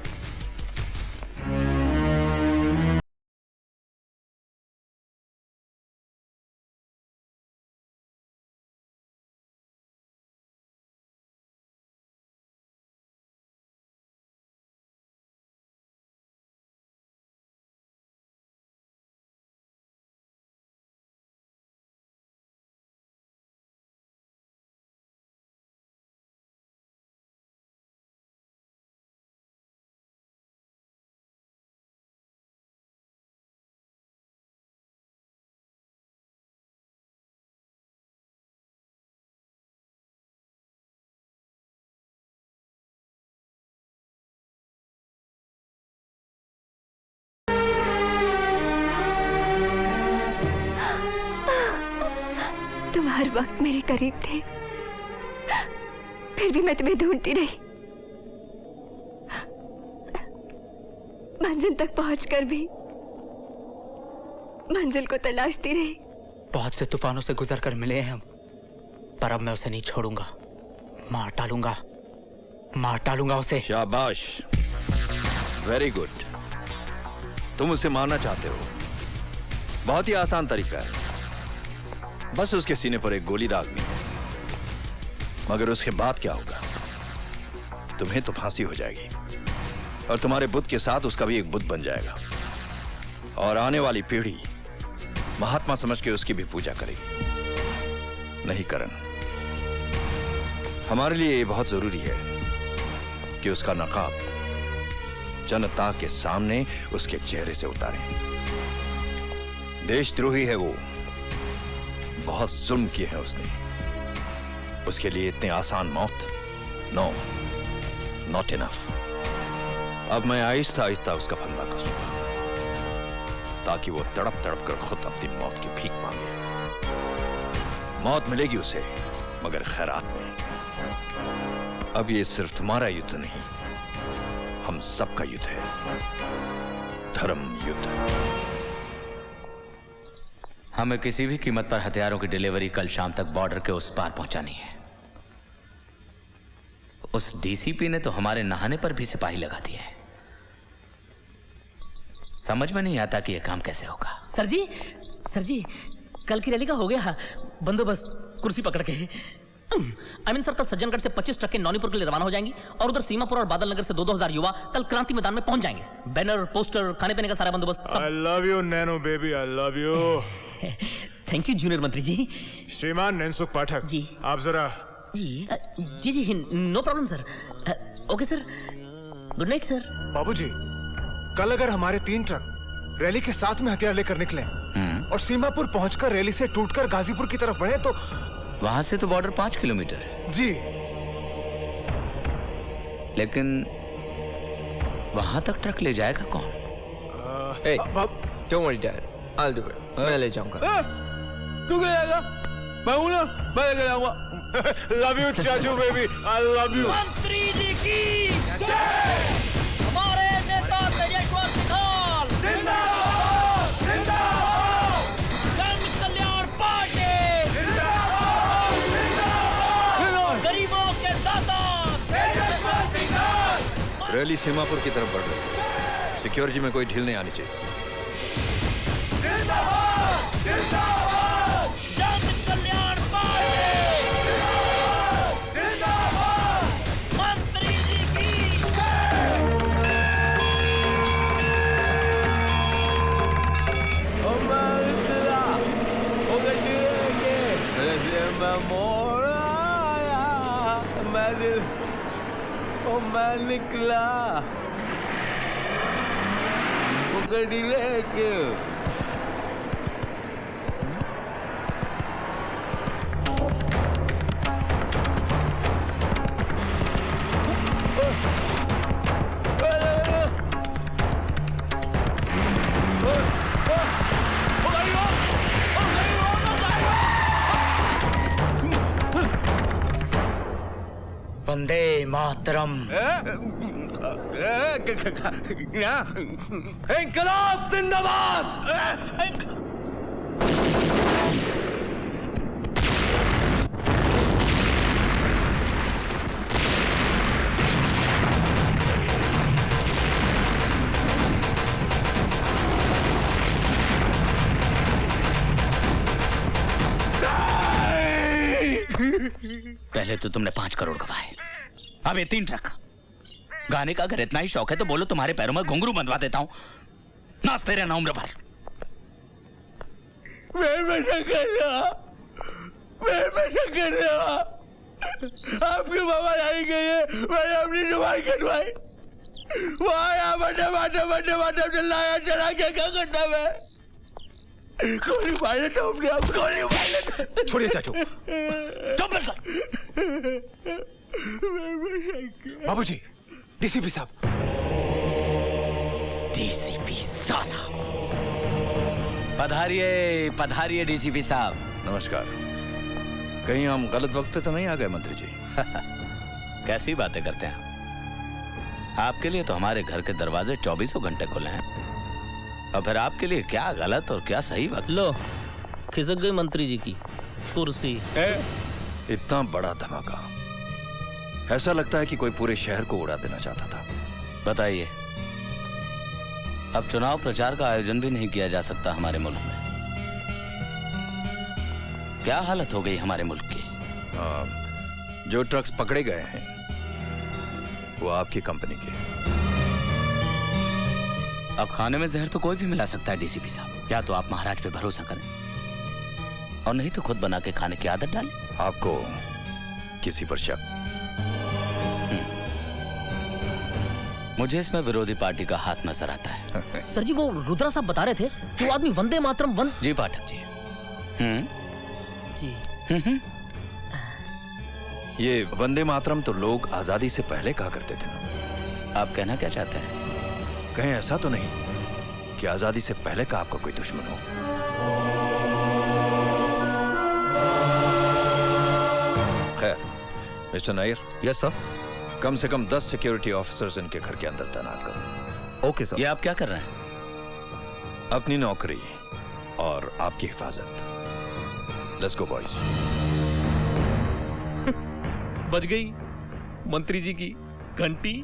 तुम हर वक्त मेरे करीब थे, फिर भी मैं तुम्हें ढूंढती रही। मंजिल तक पहुंचकर भी मंजिल को तलाशती रही। बहुत से तूफानों से गुजर कर मिले हैं हम, पर अब मैं उसे नहीं छोड़ूंगा। मार डालूंगा उसे। शाबाश, वेरी गुड। तुम उसे मारना चाहते हो, बहुत ही आसान तरीका है। बस उसके सीने पर एक गोली दागनी है, मगर उसके बाद क्या होगा? तुम्हें तो फांसी हो जाएगी, और तुम्हारे बुद्ध के साथ उसका भी एक बुद्ध बन जाएगा, और आने वाली पीढ़ी महात्मा समझ के उसकी भी पूजा करेगी। नहीं करण, हमारे लिए ये बहुत जरूरी है कि उसका नकाब जनता के सामने उसके चेहरे से उतारें। देशद्रोही है वो, बहुत जुल्म किए हैं उसने। उसके लिए इतने आसान मौत, नो, नॉट इनफ। अब मैं आहिस्ता आहिस्ता उसका फंदा कसूंगा ताकि वो तड़प तड़प कर खुद अपनी मौत की भीख मांगे। मौत मिलेगी उसे, मगर खैरात में। अब ये सिर्फ तुम्हारा युद्ध नहीं, हम सबका युद्ध है, धर्म युद्ध। हमें किसी भी कीमत पर हथियारों की डिलीवरी कल शाम तक बॉर्डर के उस पार पहुंचानी है। उस डीसीपी ने तो हमारे नहाने पर भी सिपाही लगा दिए हैं। समझ में नहीं आता कि यह काम कैसे होगा। सर जी, कल की रैली का हो गया बंदोबस्त, कुर्सी पकड़ के। आई मीन सर, कल सज्जनगढ़ से 25 ट्रकें नौनीपुर के लिए रवाना हो जाएंगी और उधर सीमापुर और बादल नगर से 2-2 युवा कल क्रांति मैदान में पहुंच जाएंगे। बैनर, पोस्टर, खाने पीने का सारा बंदोबस्त सब। I love you, Nano baby, I love you। Thank you junior मंत्री जी। श्रीमान नैनसुख पाठक जी, आप जरा। जी, no problem sir. Okay sir, good night sir. बाबूजी, कल अगर हमारे 3 ट्रक रैली के साथ में हथियार लेकर निकले और सीमापुर पहुंचकर रैली से टूटकर गाजीपुर की तरफ बढ़े तो वहां से तो बॉर्डर 5 किलोमीटर है। जी, लेकिन वहां तक ट्रक ले जाएगा कौन? Don't worry, Dad. I'll do it. मैं ले जाऊंगा। तू ले जाएगा? मैं हूं ना, मैं लेके जाऊंगा। लव यू चाचू बेबी, आई लव यू। मंत्री जी की जय। हमारे नेता तेजस्वी सिंघाल जिंदाबाद, जिंदाबाद। जन कल्याण पार्टी जिंदाबाद, जिंदाबाद। गरीबों के दाता तेजस्वी सिंघाल। रैली सीमापुर की तरफ बढ़ रही है, सिक्योरिटी में कोई ढील नहीं आनी चाहिए। जिंदाबाद, जिंदाबाद। जन कल्याण पार्टी जिंदाबाद, जिंदाबाद। मंत्री जी की जय। ओ मालिकला, ओ गड्डी लेके रैली में मोड़ आया। मैं निकला, वो गड्डी लेके। वंदे मातरम। इंकलाब जिंदाबाद। पहले तो तुमने 5 करोड़ गवाए, अब ये 3 ट्रक। गाने का अगर इतना ही शौक है तो बोलो, तुम्हारे पैरों में घुंघरू बंधवा देता हूं, नाचते रहना उम्र भर। मैं कर रहा, आपकी मामा जानी गई है, मैंने अपनी जुबान कटवाई। वो आया बटे चिल्लाया, चला क्या करता मैं? गोली मार लेता हूँ अपने आप, गोली मार लेता। छोड़िए चाचू। चुप बाबूजी, डीसीपी साहब। डीसीपी साला। पधारिए पधारिए डीसीपी साहब। नमस्कार। कहीं हम गलत वक्त पे तो नहीं आ गए मंत्री जी? कैसी बातें करते हैं आपके लिए तो हमारे घर के दरवाजे 24 घंटे खुले हैं, और फिर आपके लिए क्या गलत और क्या सही वक्त। लो, खिसक गई मंत्री जी की कुर्सी। इतना बड़ा धमाका, ऐसा लगता है कि कोई पूरे शहर को उड़ा देना चाहता था। बताइए, अब चुनाव प्रचार का आयोजन भी नहीं किया जा सकता हमारे मुल्क में। क्या हालत हो गई हमारे मुल्क की। जो ट्रक्स पकड़े गए हैं वो आपकी कंपनी के। अब खाने में जहर तो कोई भी मिला सकता है डीसीपी साहब। या तो आप महाराज पे भरोसा करें और नहीं तो खुद बना के खाने की आदत डालें। आपको किसी पर शक? मुझे इसमें विरोधी पार्टी का हाथ नजर आता है। सर जी, वो रुद्रा साहब बता रहे थे कि वो आदमी वंदे मातरम जी पाठक जी। जी। ये वंदे मातरम तो लोग आजादी से पहले कहा करते थे ना। आप कहना क्या चाहते हैं? कहीं ऐसा तो नहीं कि आजादी से पहले का आपका कोई दुश्मन हो? खैर, मिस्टर नायर। Yes sir. कम से कम 10 सिक्योरिटी ऑफिसर्स इनके घर के अंदर तैनात करो। Okay sir. ये आप क्या कर रहे हैं? अपनी नौकरी और आपकी हिफाजत। Let's go boys. बज गई मंत्री जी की घंटी।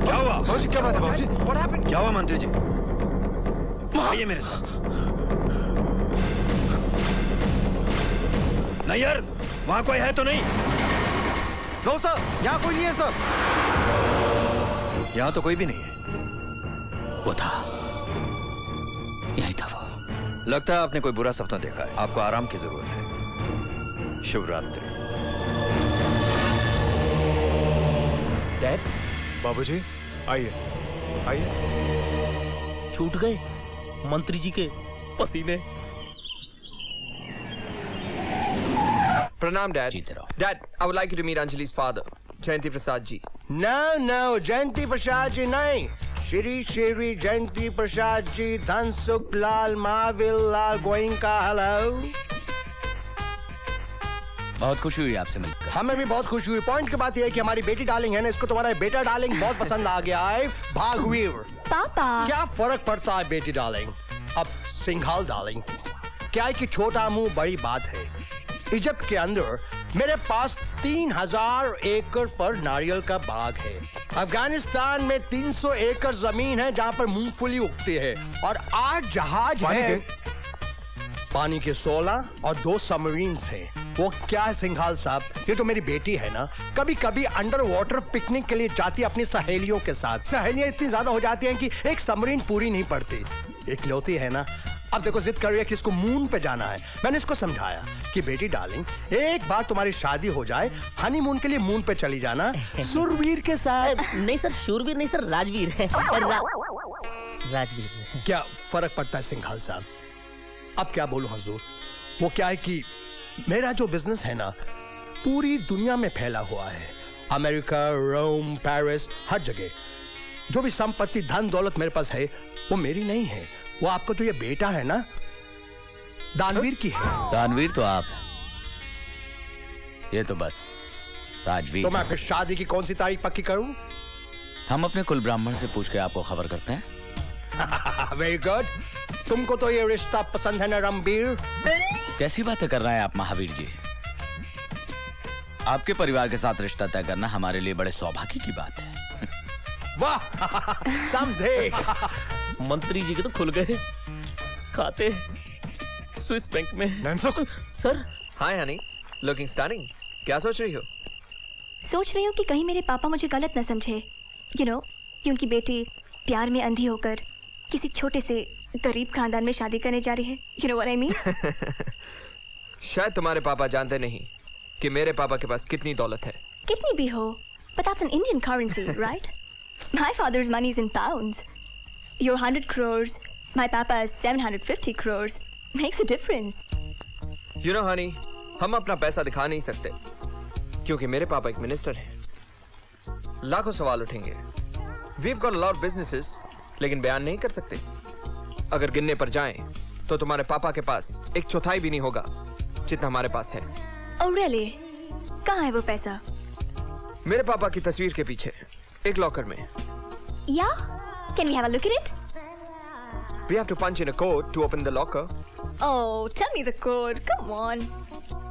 क्या हुआ? बाबूजी क्या बात है? बाबूजी व्हाट हैपेंड? क्या हुआ मंत्री जी? आइए मेरे साथ। नायर, वहां कोई है तो नहीं? नो सर, यहाँ कोई नहीं है सर। यहाँ तो कोई भी नहीं है। वो था, यही था वो। लगता है आपने कोई बुरा सपना देखा है। आपको आराम की जरूरत है। शुभ रात्रि। डैड, बाबूजी आइए आइए। छूट गए मंत्री जी के पसीने। प्रणाम dad. Dad, I would like you to meet Anjali's father, Jayanti Prasad ji. No, Jayanti Prasad ji नहीं, श्री श्री जयंती प्रसाद जी, धनसुख लाल महावीर लाल गोयनका। हेलो। बहुत खुशी हुई आपसे मिलकर। हमें भी बहुत खुशी हुई। पॉइंट की बात यह है कि हमारी बेटी डार्लिंग है ना, इसको तुम्हारा बेटा डार्लिंग बहुत पसंद आ गया है। भागवीर पापा, क्या फर्क पड़ता है बेटी डार्लिंग? अब सिंघाल डार्लिंग, क्या है कि छोटा मुंह बड़ी बात है। इजिप्ट के अंदर मेरे पास 3000 एकड़ पर नारियल का बाग है। अफगानिस्तान में 300 एकड़ जमीन है जहाँ पर मूंगफली उगती है, और 8 जहाज हैं। पानी के 16 और 2 सबमरीन्स हैं। वो क्या है सिंघाल साहब, ये तो मेरी बेटी है ना, कभी कभी अंडर वाटर पिकनिक के लिए जाती है अपनी सहेलियों के साथ। सहेलियां इतनी ज्यादा हो जाती हैं कि एक सबमरीन पूरी नहीं पड़ती। इकलौती है ना। अब देखो जिद कर रही है कि इसको मून पे जाना है। मैंने इसको समझाया कि बेटी डार्लिंग, एक बार तुम्हारी शादी हो जाए, हनीमून के लिए मून पे चली जाना सुरवीर के साथ। नहीं सर, शूरवीर नहीं सर, राजवीर है। राजवीर। क्या फर्क पड़ता है सिंघाल साहब? अब क्या बोलूं हजूर, वो क्या है कि मेरा जो बिजनेस है ना, पूरी दुनिया में फैला हुआ है। अमेरिका, रोम, पेरिस, हर जगह। जो भी संपत्ति, धन दौलत मेरे पास है, वो मेरी नहीं है। वो आपको तो ये बेटा है ना, दानवीर की है। दानवीर तो आप हैं, ये तो बस राजवीर। तो मैं फिर शादी की कौन सी तारीख पक्की करूं? हम अपने कुल ब्राह्मण से पूछ के आपको खबर करते हैं। Very good. तुमको तो ये रिश्ता पसंद है ना रणबीर? कैसी बातें कर रहे हैं आप महावीर जी? आपके परिवार के साथ रिश्ता तय करना हमारे लिए बड़े सौभाग्य की बात है। वाह, समझे। मंत्री जी के तो खुल गए खाते स्विस बैंक में। सर। हाय हनी, लुकिंग स्टनिंग। क्या सोच रही हो? सोच रही हूँ कि कहीं मेरे पापा मुझे गलत न समझे। यू नो, कि उनकी बेटी प्यार में अंधी होकर किसी छोटे से गरीब खानदान में शादी करने जा रही है। You know what I mean? शायद तुम्हारे पापा जानते नहीं कि मेरे पापा के पास कितनी दौलत है। कितनी भी हो, but that's an Indian currency, right? My father's money is in pounds. Your 100 crores, my papa has 750 crores. Makes a difference. You know, honey, हम अपना पैसा दिखा नहीं सकते क्योंकि मेरे पापा एक मिनिस्टर हैं। लाखों सवाल उठेंगे। We've got a lot of businesses, लेकिन बयान नहीं कर सकते। अगर गिनने पर जाएं, तो तुम्हारे पापा के पास 1/4 भी नहीं होगा जितना हमारे पास है। Oh really? कहाँ है वो पैसा? मेरे पापा की तस्वीर के पीछे एक लॉकर में। Yeah? Can we have a look at it? We have to punch in a code to open the locker. Oh, tell me the code. Come on.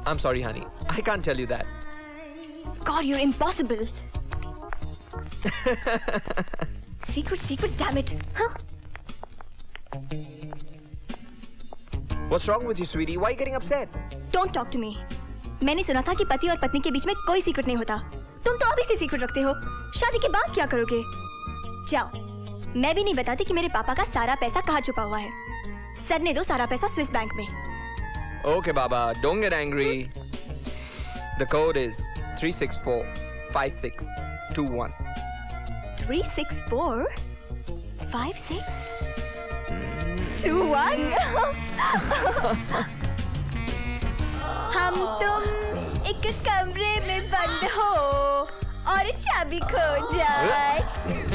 I'm sorry, honey. I can't tell you that. God, you're impossible. Secret, damn it. Huh? What's wrong with you, sweetie? Why are you getting upset? Don't talk to me. मैंने सुना था कि पति और पत्नी के बीच में कोई सीक्रेट नहीं होता। तुम तो अभी से सीक्रेट रखते हो। शादी के बाद क्या करोगे? जाओ। मैं भी नहीं बताती कि मेरे पापा का सारा पैसा कहाँ छुपा हुआ है। सर ने दो सारा पैसा स्विस बैंक में। Okay, Baba, don't get angry. The code is 3645621. 3645621 हम तुम एक कमरे में बंद हो और चाबी खो जाए।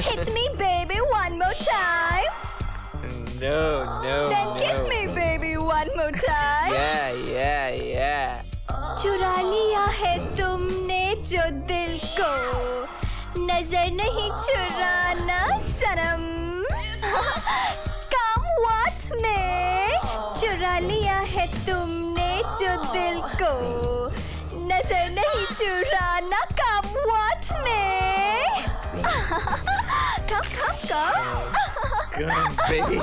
Hit me baby one more time. No. Then kiss me baby one more time. Yeah. चुरा लिया है तुमने जो दिल को, नजर नहीं चुराना सनम। Come what में चुरा लिया है तुमने जो दिल को, नजर नहीं चुराना। Come what में come Come, baby.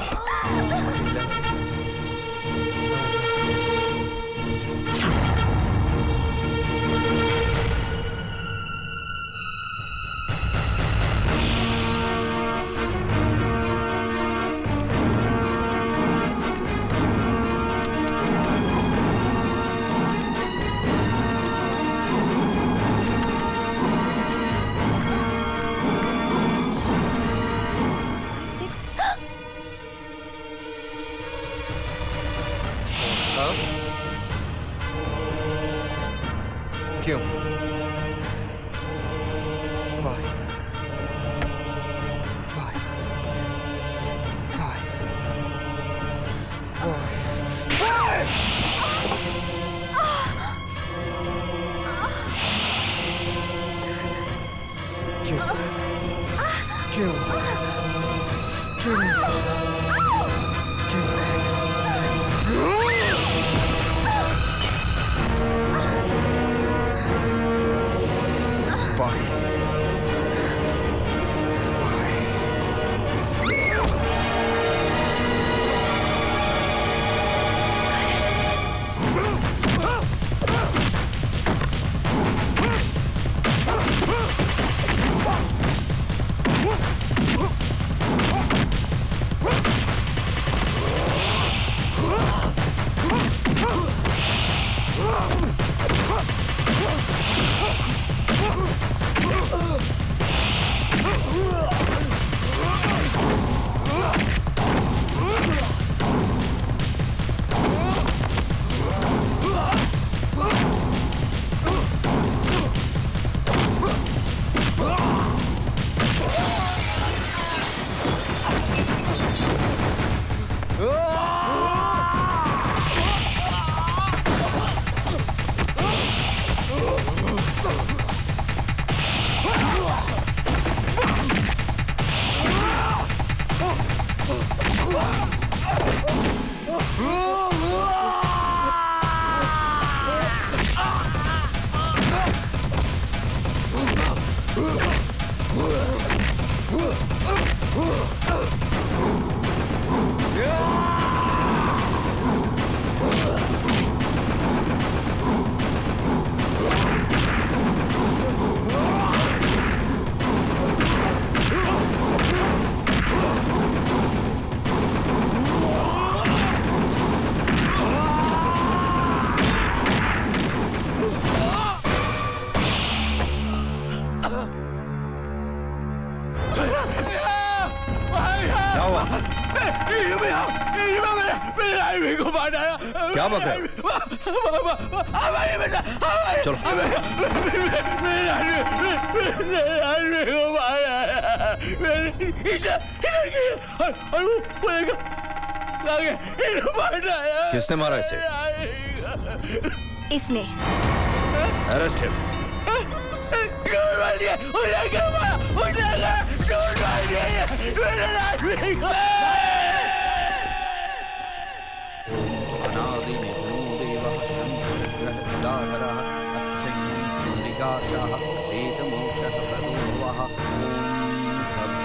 क्यों? क्या बात है? चलो। किसने मारा इसे? इसने। Arrest him. वेदमोक्षप्रदो वः। ॐ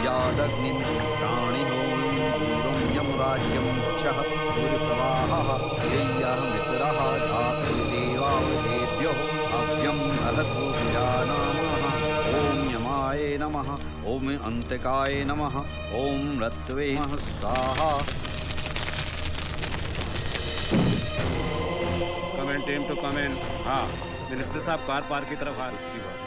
यादग्निं प्राणिनों पूर्वं यं राज्यं चः भूरिप्रवाहः यय्यहमित्रः धातुर्देवावतेभ्यो अभ्यं महतु प्रजानामः ॐ यमाय नमः ॐ अन्तिकाय नमः ॐ रत्वे नमः स्वाहा। Comment team to comment. हाँ मिनिस्टर साहब कार पार्क की तरफ आ रही बात।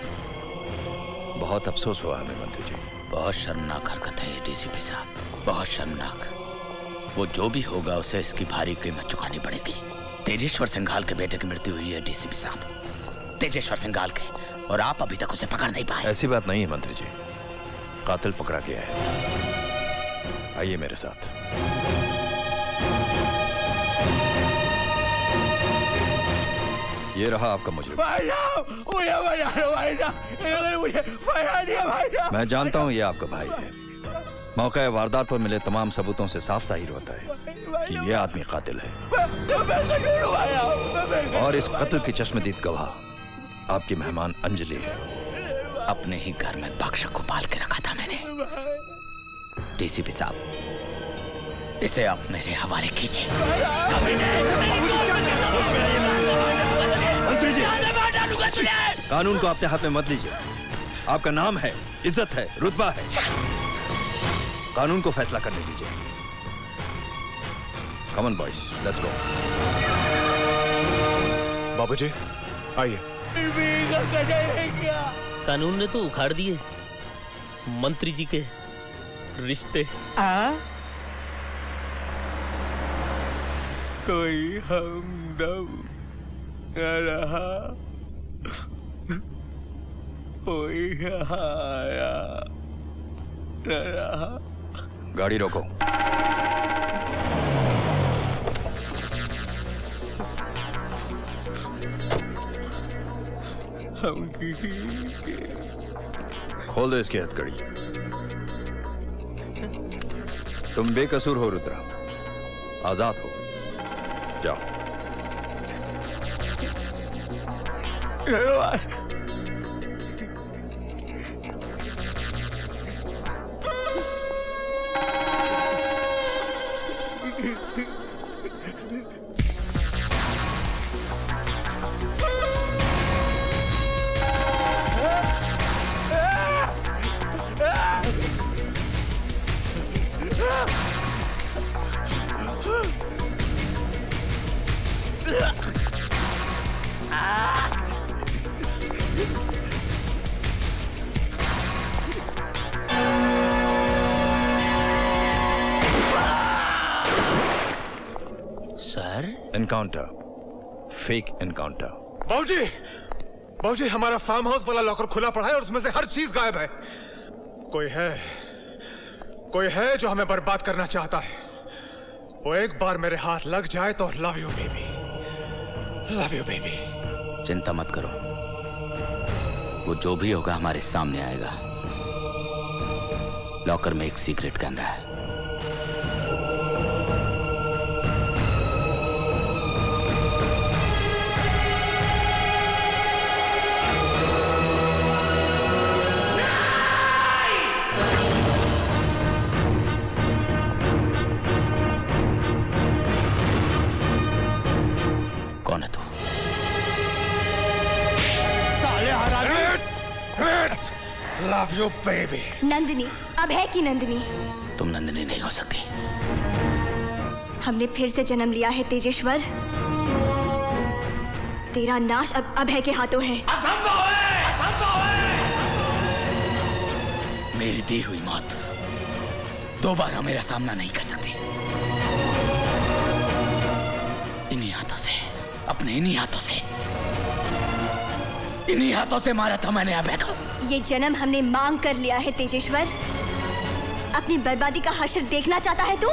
बहुत अफसोस हुआ हमें मंत्री जी। बहुत शर्मनाक हरकत है ये डीसीपी साहब, बहुत शर्मनाक। वो जो भी होगा उसे इसकी भारी कीमत चुकानी पड़ेगी। तेजेश्वर सिंघाल के बेटे की मृत्यु हुई है डीसीपी साहब, तेजेश्वर सिंघाल के, और आप अभी तक उसे पकड़ नहीं पाए। ऐसी बात नहीं है मंत्री जी, कातिल पकड़ा गया है। आइए मेरे साथ। ये रहा आपका मुजरिम। मैं जानता हूँ ये आपका भाई है। मौका वारदात पर मिले तमाम सबूतों से साफ जाहिर होता है कि ये आदमी कातिल है। और इस कत्ल की चश्मदीद गवाह आपकी मेहमान अंजलि है। अपने ही घर में भक्षक को पाल के रखा था मैंने। डीसीपी साहब, इसे आप मेरे हवाले कीजिए। मंत्री जी, कानून को अपने हाथ में मत लीजिए। आपका नाम है, इज्जत है, रुतबा है। कानून को फैसला करने दीजिए। Come on boys, let's go. बाबूजी, आइए। कानून ने तो उखाड़ दिए मंत्री जी के रिश्ते। कोई हमदम न रहा, कोई सहारा न रहा। गाड़ी रोको। हम किसी के खोल दो इसकी हथकड़ी। तुम बेकसूर हो रुद्रा, आजाद हो, जाओ। Encounter, fake encounter. बाबूजी, बाबूजी, हमारा फार्म हाउस वाला लॉकर खुला पड़ा है और उसमें से हर चीज गायब है। कोई है जो हमें बर्बाद करना चाहता है। वो एक बार मेरे हाथ लग जाए तो love you baby, love you baby. चिंता मत करो, वो जो भी होगा हमारे सामने आएगा। लॉकर में एक सीक्रेट कैमरा है। कौन है तू? साले हरामी! Love you baby. नंदिनी, अब है कि नंदिनी? तुम नंदिनी नहीं हो सकती। हमने फिर से जन्म लिया है तेजेश्वर। तेरा नाश अब अभय के हाथों है। असंभव है, असंभव है। मेरी दी हुई मौत दोबारा मेरा सामना नहीं कर सकती। इन्हीं हाथों से, अपने इन्हीं हाथों से मारा था मैंने अभय को। ये जन्म हमने मांग कर लिया है तेजेश्वर। अपनी बर्बादी का हश्र देखना चाहता है तू?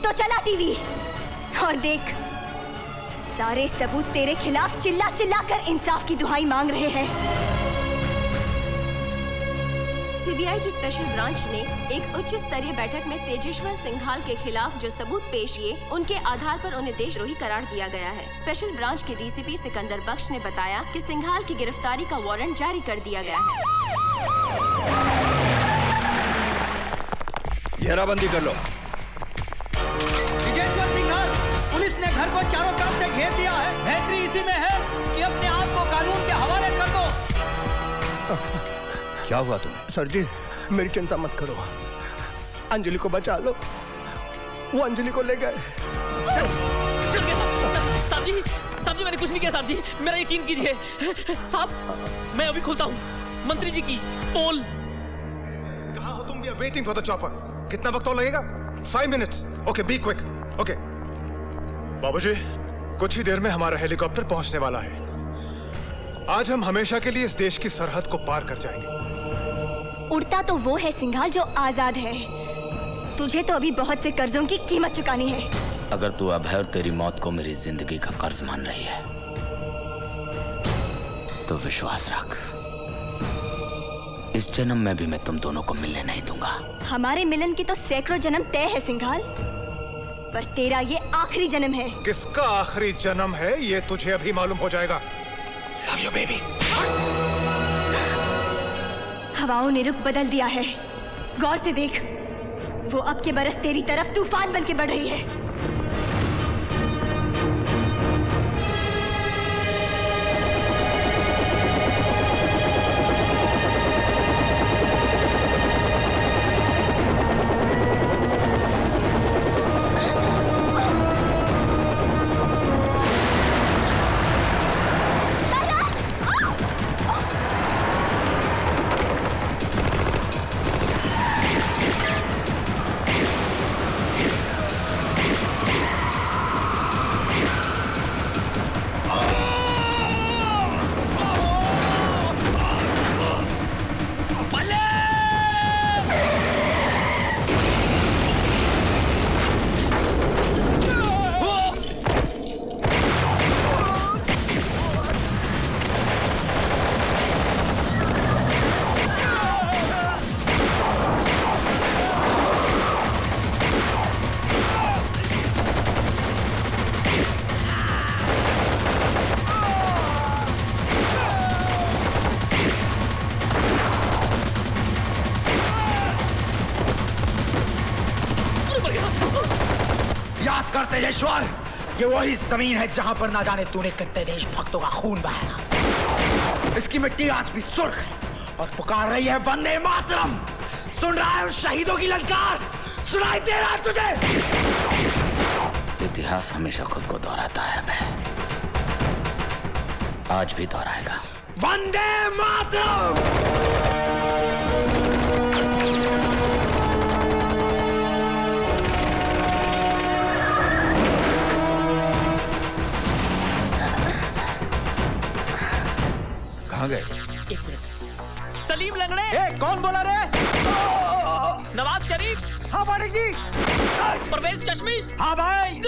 तो चला टीवी और देख, सारे सबूत तेरे खिलाफ चिल्ला चिल्ला कर इंसाफ की दुहाई मांग रहे हैं। सीबीआई की स्पेशल ब्रांच ने एक उच्च स्तरीय बैठक में तेजेश्वर सिंघाल के खिलाफ जो सबूत पेश किए, उनके आधार पर उन्हें देशद्रोही करार दिया गया है। स्पेशल ब्रांच के डीसीपी सिकंदर बख्श ने बताया कि सिंघाल की गिरफ्तारी का वारंट जारी कर दिया गया है। घेराबंदी कर लो। विजेश्वर सिंघाल, पुलिस ने घर को चारों तरफ से घेर दिया है। बेहतरी इसी में है कि अपने आप को कानून के हवाले कर दो। क्या हुआ तुम्हें? सर जी, मेरी चिंता मत करो, अंजलि को बचा लो। वो अंजलि को ले गए। साहब जी, मैंने कुछ नहीं किया साहब जी, मेरा यकीन कीजिए। साहब, मैं अभी खोलता हूँ मंत्री जी की पोल। कहाँ हो तुम? We are waiting for the chopper. कितना वक्त और लगेगा? 5 minutes. Okay, be quick. Okay बाबूजी, कुछ ही देर में हमारा हेलीकॉप्टर पहुंचने वाला है। आज हम हमेशा के लिए इस देश की सरहद को पार कर जाएंगे। उड़ता तो वो है सिंघाल जो आजाद है। तुझे तो अभी बहुत से कर्जों की कीमत चुकानी है। अगर तू अभय और तेरी मौत को मेरी जिंदगी का कर्ज मान रही है तो विश्वास रख, इस जन्म में भी मैं तुम दोनों को मिलने नहीं दूंगा। हमारे मिलन की तो सैकड़ों जन्म तय है सिंघाल, पर तेरा ये आखिरी जन्म है। किसका आखिरी जन्म है ये तुझे अभी मालूम हो जाएगा। Love you baby. हवाओं ने रुख बदल दिया है, गौर से देख। वो अब के बरस तेरी तरफ तूफान बन के बढ़ रही है। तेजेश्वर, ये वही जमीन है जहां पर ना जाने तूने कितने देशभक्तों का खून बहाया। इसकी मिट्टी आज भी सुर्ख है और पुकार रही है वंदे मातरम। सुन रहा है उस शहीदों की ललकार? सुनाई दे रहा है तुझे? इतिहास हमेशा खुद को दोहराता है, मैं आज भी दोहराएगा। वंदे मातरम। कहाँ गए? सलीम लंगड़े। कौन बोला रे? नवाब शरीफ। हाँ मालिक जी। परवेज चश्मिश। हाँ भाई।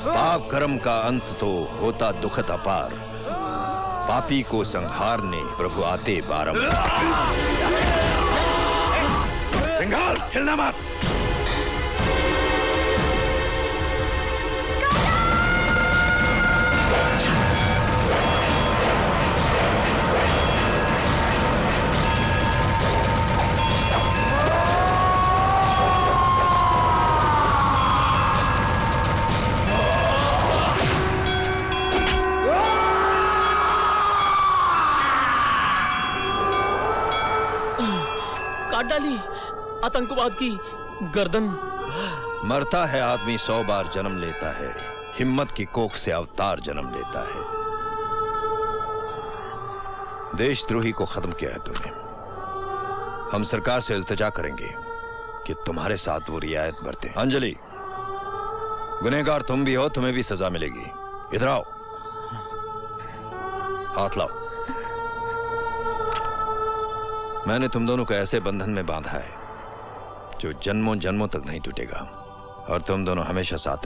पाप कर्म का अंत तो होता दुखद अपार, पापी को संहारने प्रभु आते बारंबार। सिंघाल, हिलना मत। काट डाली आतंकवाद की गर्दन। मरता है आदमी 100 बार जन्म लेता है, हिम्मत की कोख से अवतार जन्म लेता है। देशद्रोही को खत्म किया है तुमने। हम सरकार से इल्तिजा करेंगे कि तुम्हारे साथ वो रियायत बरते। अंजलि, गुनहगार तुम भी हो, तुम्हें भी सजा मिलेगी। इधर आओ, हाथ लाओ। मैंने तुम दोनों को ऐसे बंधन में बांधा है जो जन्मों जन्मों तक नहीं टूटेगा, और तुम दोनों हमेशा साथ रहो।